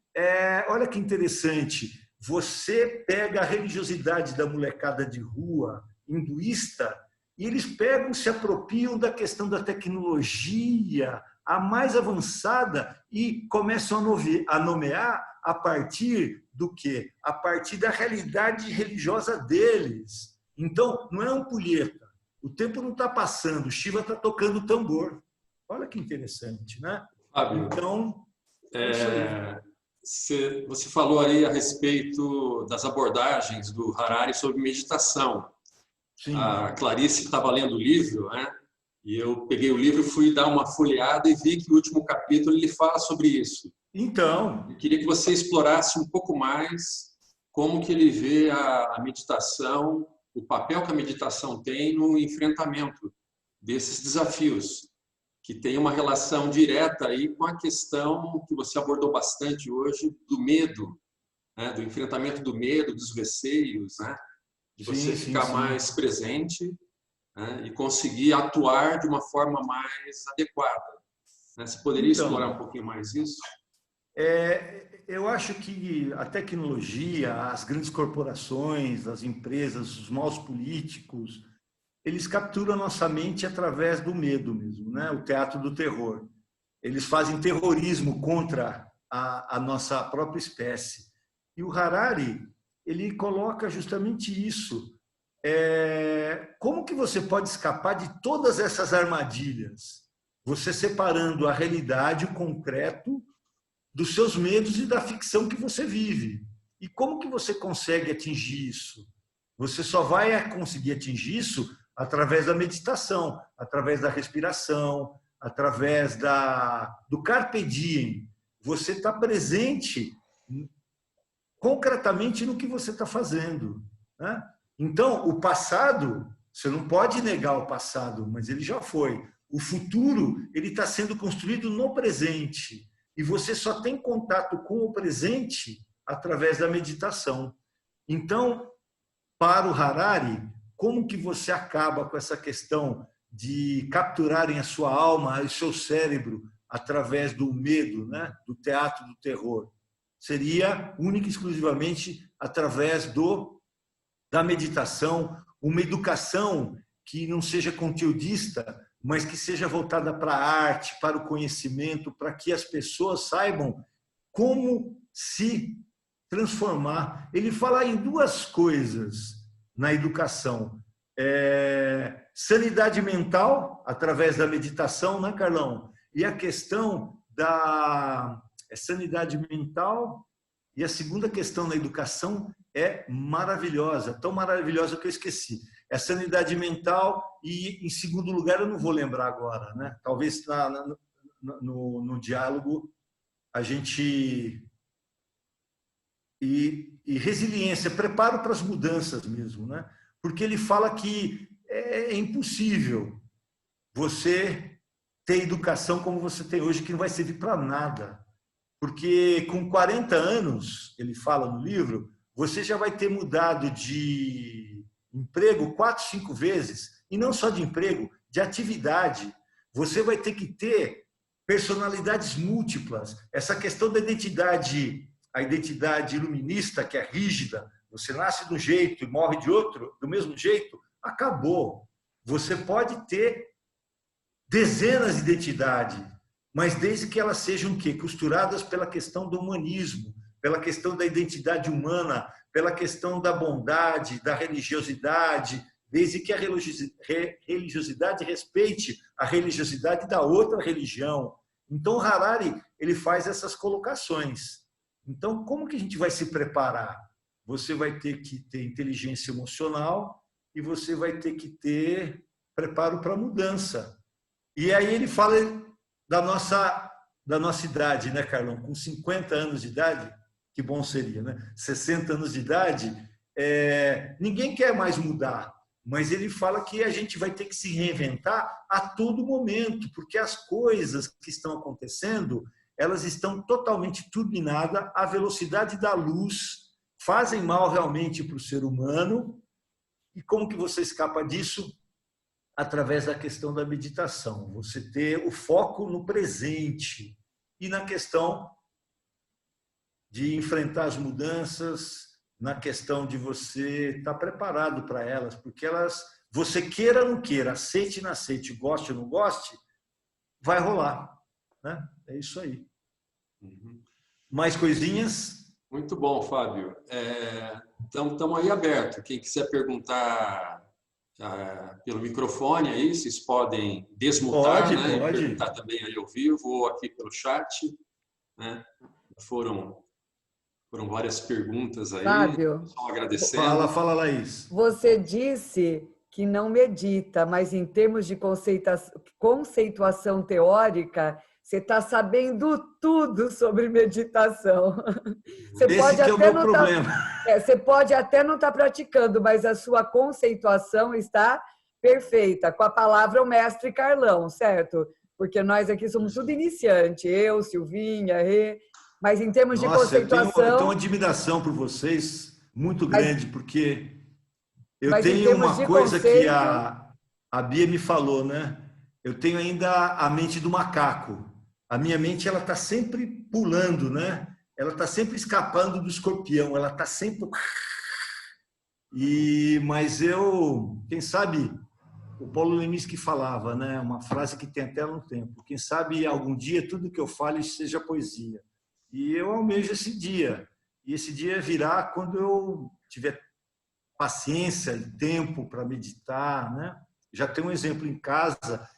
olha que interessante. Você pega a religiosidade da molecada de rua hinduísta e eles pegam, se apropriam da questão da tecnologia, a mais avançada, e começam a nomear a partir do quê? A partir da realidade religiosa deles. Então, não é ampulheta. O tempo não está passando, o Shiva está tocando o tambor. Olha que interessante, né? Fábio, então, você falou aí a respeito das abordagens do Harari sobre meditação. Sim. A Clarice estava lendo o livro, né? E eu peguei o livro, fui dar uma folheada e vi que o último capítulo ele fala sobre isso. Então, Eu queria que você explorasse um pouco mais como que ele vê a meditação, o papel que a meditação tem no enfrentamento desses desafios, que tem uma relação direta aí com a questão que você abordou bastante hoje do medo, né? Do enfrentamento do medo, dos receios, né? De você ficar mais presente, né? E conseguir atuar de uma forma mais adequada, né? Você poderia explorar um pouquinho mais isso? Eu acho que a tecnologia, as grandes corporações, as empresas, os maus políticos, eles capturam a nossa mente através do medo mesmo, né? O teatro do terror. Eles fazem terrorismo contra a nossa própria espécie. E o Harari, ele coloca justamente isso. Como que você pode escapar de todas essas armadilhas? Você separando a realidade, o concreto, dos seus medos e da ficção que você vive. E como que você consegue atingir isso? Você só vai conseguir atingir isso através da meditação, através da respiração, através do carpe diem. Você está presente concretamente no que você está fazendo, né? Então, o passado, você não pode negar o passado, mas ele já foi. O futuro, ele está sendo construído no presente. E você só tem contato com o presente através da meditação. Então, para o Harari, como que você acaba com essa questão de capturarem a sua alma e o seu cérebro através do medo, né? Do teatro do terror? Seria única e exclusivamente através da meditação, uma educação que não seja conteudista, mas que seja voltada para a arte, para o conhecimento, para que as pessoas saibam como se transformar. Ele fala em duas coisas na educação. Sanidade mental, através da meditação, né, Carlão? E a questão da sanidade mental. E a segunda questão na educação é maravilhosa, tão maravilhosa que eu esqueci. É sanidade mental e, em segundo lugar, eu não vou lembrar agora, né? Talvez no diálogo a gente... E resiliência, preparo para as mudanças mesmo, né? Porque ele fala que é impossível você ter educação como você tem hoje, que não vai servir para nada. Porque com 40 anos, ele fala no livro, você já vai ter mudado de emprego 4, 5 vezes, e não só de emprego, de atividade. Você vai ter que ter personalidades múltiplas. Essa questão da identidade, a identidade iluminista, que é rígida, você nasce de um jeito e morre de outro, do mesmo jeito, acabou. Você pode ter dezenas de identidades, mas desde que elas sejam o quê? Costuradas pela questão do humanismo, pela questão da identidade humana, pela questão da bondade, da religiosidade, desde que a religiosidade respeite a religiosidade da outra religião. Então, Harari, ele faz essas colocações. Então, como que a gente vai se preparar? Você vai ter que ter inteligência emocional e você vai ter que ter preparo para a mudança. E aí ele fala da nossa idade, né, Carlão? Com 50 anos de idade, que bom seria, né? 60 anos de idade, ninguém quer mais mudar, mas ele fala que a gente vai ter que se reinventar a todo momento, porque as coisas que estão acontecendo, elas estão totalmente turbinadas à velocidade da luz, fazem mal realmente para o ser humano. E como que você escapa disso? Através da questão da meditação, você ter o foco no presente e na questão de enfrentar as mudanças, na questão de você estar preparado para elas, porque elas, você queira ou não queira, aceite ou não aceite, goste ou não goste, vai rolar, né? É isso aí. Mais coisinhas? Muito bom, Fábio. Então, estamos aí abertos. Quem quiser perguntar pelo microfone aí, vocês podem desmutar, Pode, né? pode. E perguntar também aí ao vivo ou aqui pelo chat, né? Foram Foram várias perguntas aí. Fábio, Só agradecendo. Fala, Laís. você disse que não medita, mas em termos de conceituação teórica, você está sabendo tudo sobre meditação. Você Esse que é o meu problema. Você pode até não estar praticando, mas a sua conceituação está perfeita, com a palavra o mestre Carlão, certo? Porque nós aqui somos tudo iniciante, eu, Silvinha, Rê, mas em termos de conceituação... Eu tenho uma admiração por vocês muito grande, porque eu tenho uma coisa que a Bia me falou, né? Eu tenho ainda a mente do macaco. A minha mente, ela está sempre pulando, né? Ela está sempre escapando do escorpião, ela está sempre... Mas quem sabe, o Paulo Leminski que falava, né? Uma frase que tem até no tempo. Quem sabe algum dia tudo que eu fale seja poesia. E eu almejo esse dia. E esse dia virá quando eu tiver paciência e tempo para meditar, né? Já tenho um exemplo em casa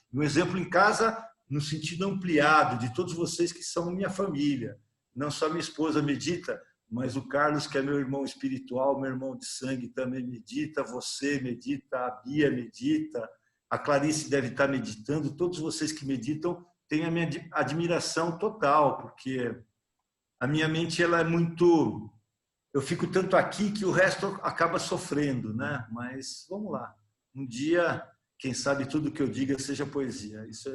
no sentido ampliado de todos vocês que são minha família. Não só minha esposa medita, mas o Carlos, que é meu irmão espiritual, meu irmão de sangue, também medita, você medita, a Bia medita, a Clarice deve estar meditando, todos vocês que meditam têm a minha admiração total, porque a minha mente ela é muito... Eu fico tanto aqui que o resto acaba sofrendo, né? Mas vamos lá. Um dia, quem sabe tudo que eu diga seja poesia. Isso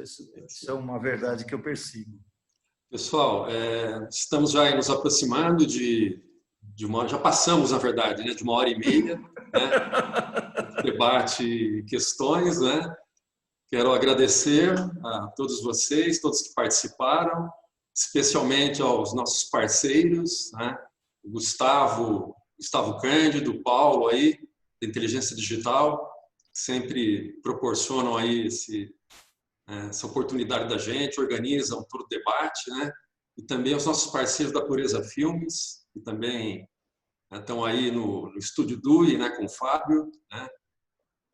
é uma verdade que eu persigo. Pessoal, estamos já nos aproximando já passamos, na verdade, né, de 1h30, né, debate e questões, né? Quero agradecer a todos vocês, todos que participaram, especialmente aos nossos parceiros, né? O Gustavo Cândido, o Paulo aí, da Inteligência Digital, que sempre proporcionam aí essa oportunidade da gente, organizam todo o debate, né? E também os nossos parceiros da Pureza Filmes, que também estão aí no Estúdio DUI, né, com o Fábio, né?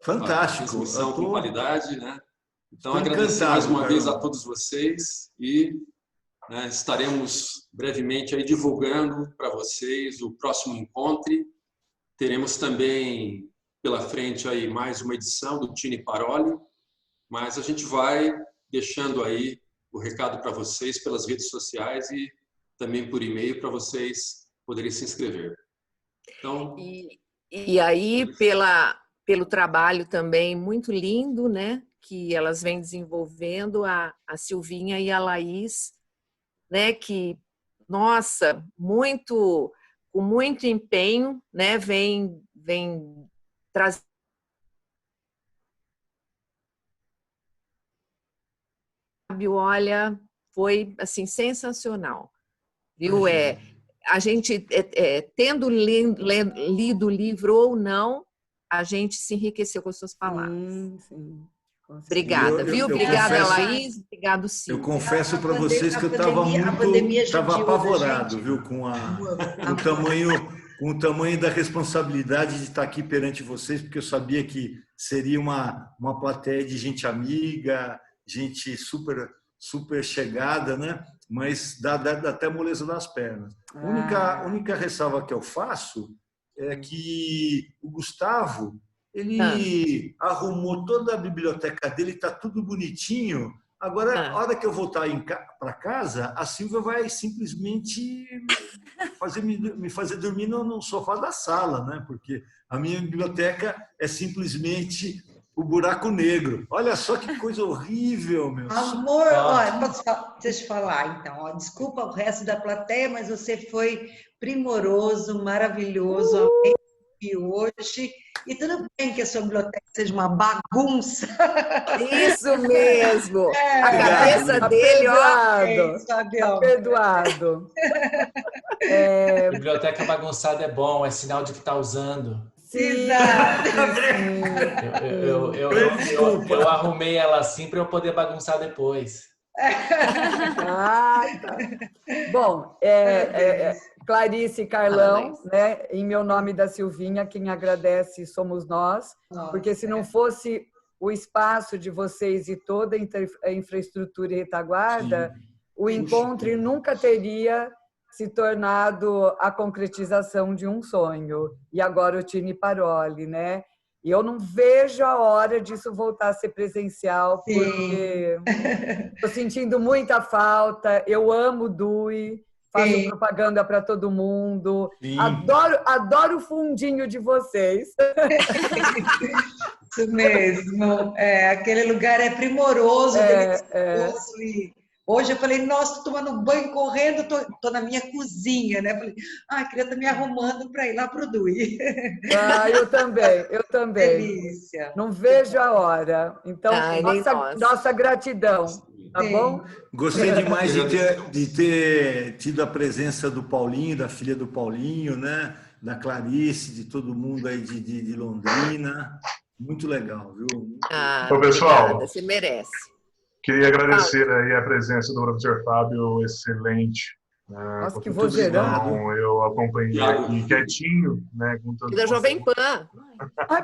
Fantástico. Transmissão com qualidade, né? Então, Estou agradecer mais uma vez a Carlão. todos vocês e estaremos brevemente aí divulgando para vocês o próximo encontro. Teremos também pela frente aí mais uma edição do Tini Paroli, mas a gente vai deixando aí o recado para vocês pelas redes sociais e também por e-mail para vocês poderem se inscrever. Então, e aí pelo trabalho também muito lindo, né, que elas vêm desenvolvendo, a Silvinha e a Laís, né, que, nossa, com muito empenho, né, vem trazer olha, foi assim sensacional, viu? A gente tendo lido o livro ou não, a gente se enriqueceu com as suas palavras. Sim. Obrigada, viu? Obrigada, Laís. Obrigado, Silvia. Eu confesso para vocês que eu estava apavorado, viu, com o tamanho da responsabilidade de estar aqui perante vocês, porque eu sabia que seria uma plateia de gente amiga, gente super chegada, né? Mas dá até moleza das pernas. A única ressalva que eu faço é que o Gustavo, ele arrumou toda a biblioteca dele, está tudo bonitinho. Agora, a hora que eu voltar para casa, a Silvia vai simplesmente me fazer dormir no sofá da sala, né? Porque a minha biblioteca é simplesmente o buraco negro. Olha só que coisa horrível, meu. Amor, olha, deixa eu falar, então. Ó, desculpa o resto da plateia, mas você foi primoroso, maravilhoso. Amei hoje. E tudo bem que a sua biblioteca seja uma bagunça. Isso mesmo. A cabeça dele, ó. Perdoado. Biblioteca bagunçada é bom, é sinal de que está usando. Sim. Eu arrumei ela assim para eu poder bagunçar depois. Tá. Bom, Clarice e Carlão, né? Em meu nome da Silvinha, quem agradece somos nós, porque se não fosse o espaço de vocês e toda a infraestrutura e retaguarda, o encontro nunca teria se tornado a concretização de um sonho. E agora o Tini Paroli, né? E eu não vejo a hora disso voltar a ser presencial, porque estou sentindo muita falta. Eu amo o Dui, faço propaganda para todo mundo. Adoro o fundinho de vocês. Isso mesmo. Aquele lugar é primoroso, delicioso. E hoje eu falei, nossa, estou tomando banho, correndo, estou na minha cozinha, né? Falei, queria estar me arrumando para ir lá para o Dui. Eu também. Delícia. Não vejo a hora. Então, nossa gratidão, tá bom? Gostei demais de ter tido a presença do Paulinho, da filha do Paulinho, né? Da Clarice, de todo mundo aí de Londrina. Muito legal, viu? Ô, pessoal, obrigada, você merece. Queria agradecer aí a presença do professor Fábio, excelente. Nossa, que vozeirão. Eu acompanhei aqui quietinho, né? E da Jovem Pan.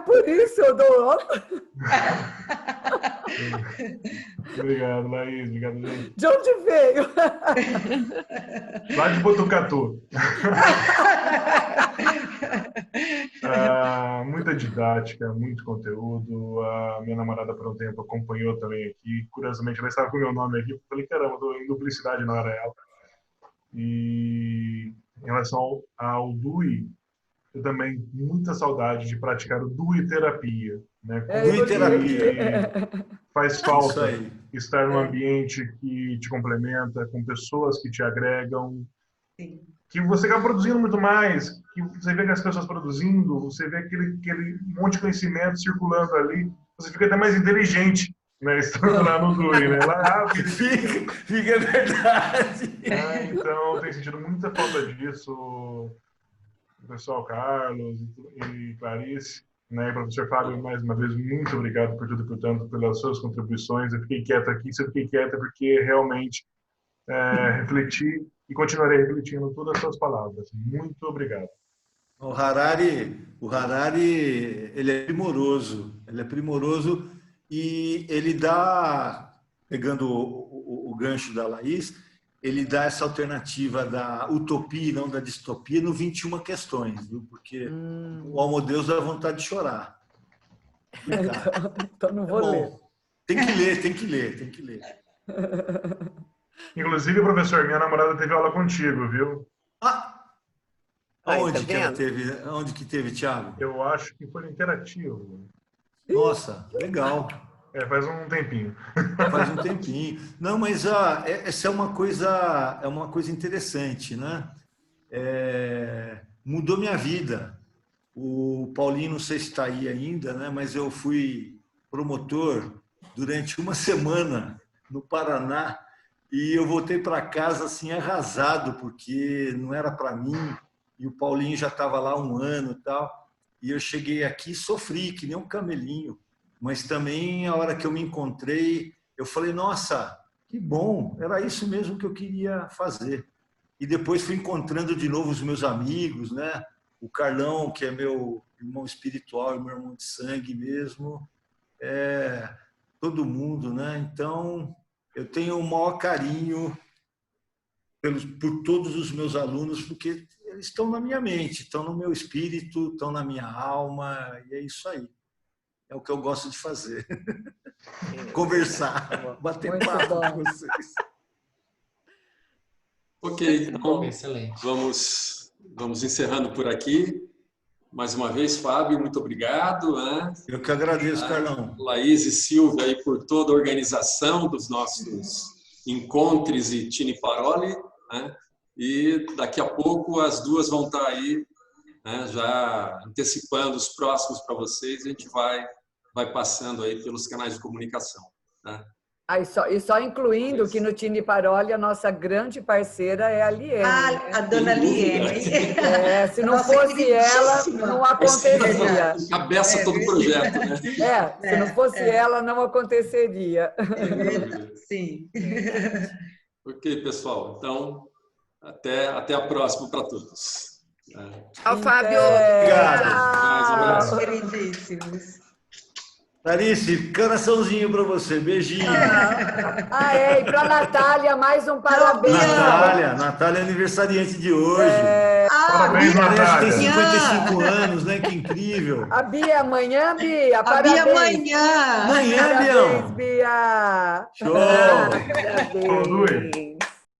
Por isso eu dou. Obrigado, Laís. Obrigado, gente. De onde veio? Lá de Botucatu. Muita didática, muito conteúdo. A minha namorada, por um tempo, acompanhou também aqui. Curiosamente, ela estava com o meu nome aqui. Eu falei, caramba, estou em duplicidade, não era ela. E em relação ao DUI, eu também muita saudade de praticar o DUI terapia, né? DUI terapia. Faz falta estar num ambiente que te complementa, com pessoas que te agregam, que você acaba produzindo muito mais, que você vê que as pessoas produzindo, você vê aquele monte de conhecimento circulando ali, você fica até mais inteligente, né, estando lá no DUI, né? Lá, fica verdade. Então, tem sentido muita falta disso, o pessoal Carlos e Clarice, né, professor Fábio, mais uma vez, muito obrigado por tudo e por tanto, pelas suas contribuições. Eu fiquei quieto aqui, eu fiquei quieta porque realmente refleti e continuarei refletindo todas as suas palavras. Muito obrigado. O Harari, ele é primoroso e ele dá, pegando o gancho da Laís, ele dá essa alternativa da utopia e não da distopia no 21 questões, viu? Porque o Almo Deus dá vontade de chorar. Então não vou ler. Tem que ler. Inclusive, professor, minha namorada teve aula contigo, viu? Aonde que ela teve? Aonde que teve, Thiago? Eu acho que foi interativo. Nossa, legal. Faz um tempinho. Não, mas essa é uma coisa interessante, né? Mudou minha vida. O Paulinho, não sei se está aí ainda, né? Mas eu fui promotor durante uma semana no Paraná e eu voltei para casa assim arrasado, porque não era para mim e o Paulinho já estava lá 1 ano e tal. E eu cheguei aqui e sofri, que nem um camelinho. Mas também, a hora que eu me encontrei, eu falei, nossa, que bom, era isso mesmo que eu queria fazer. E depois fui encontrando de novo os meus amigos, né? O Carlão, que é meu irmão espiritual, meu irmão de sangue mesmo, todo mundo, né? Então, eu tenho o maior carinho por todos os meus alunos, porque eles estão na minha mente, estão no meu espírito, estão na minha alma, e é isso aí. É o que eu gosto de fazer. Conversar, bater papo com vocês. Ok, então excelente. Vamos encerrando por aqui. Mais uma vez, Fábio, muito obrigado. Né? Eu que agradeço, Carlão. Laís e Silvia aí por toda a organização dos nossos encontros e Tini Paroli. Né? E daqui a pouco as duas vão estar aí, né? Já antecipando os próximos para vocês. A gente vai passando aí pelos canais de comunicação. Né? E só incluindo que no Tini Paroli a nossa grande parceira é a Liene. A dona Liene. Se não fosse ela, não aconteceria. Cabeça todo o projeto, né? Se não fosse ela, não aconteceria. Sim. Ok, pessoal. Então, até a próxima para todos. Tchau, Fábio. Obrigado. Mais um abraço. Queridíssimos. Clarice, coraçãozinho para você, beijinho. E para a Natália, mais um parabéns. Natália é aniversariante de hoje. Parabéns, Natália. Tem Natália. 55 anos, né? Que incrível. A Bia, amanhã, Bia, A parabéns. Bia amanhã. Amanhã, Parabéns, Bião. Bia. Show. Parabéns.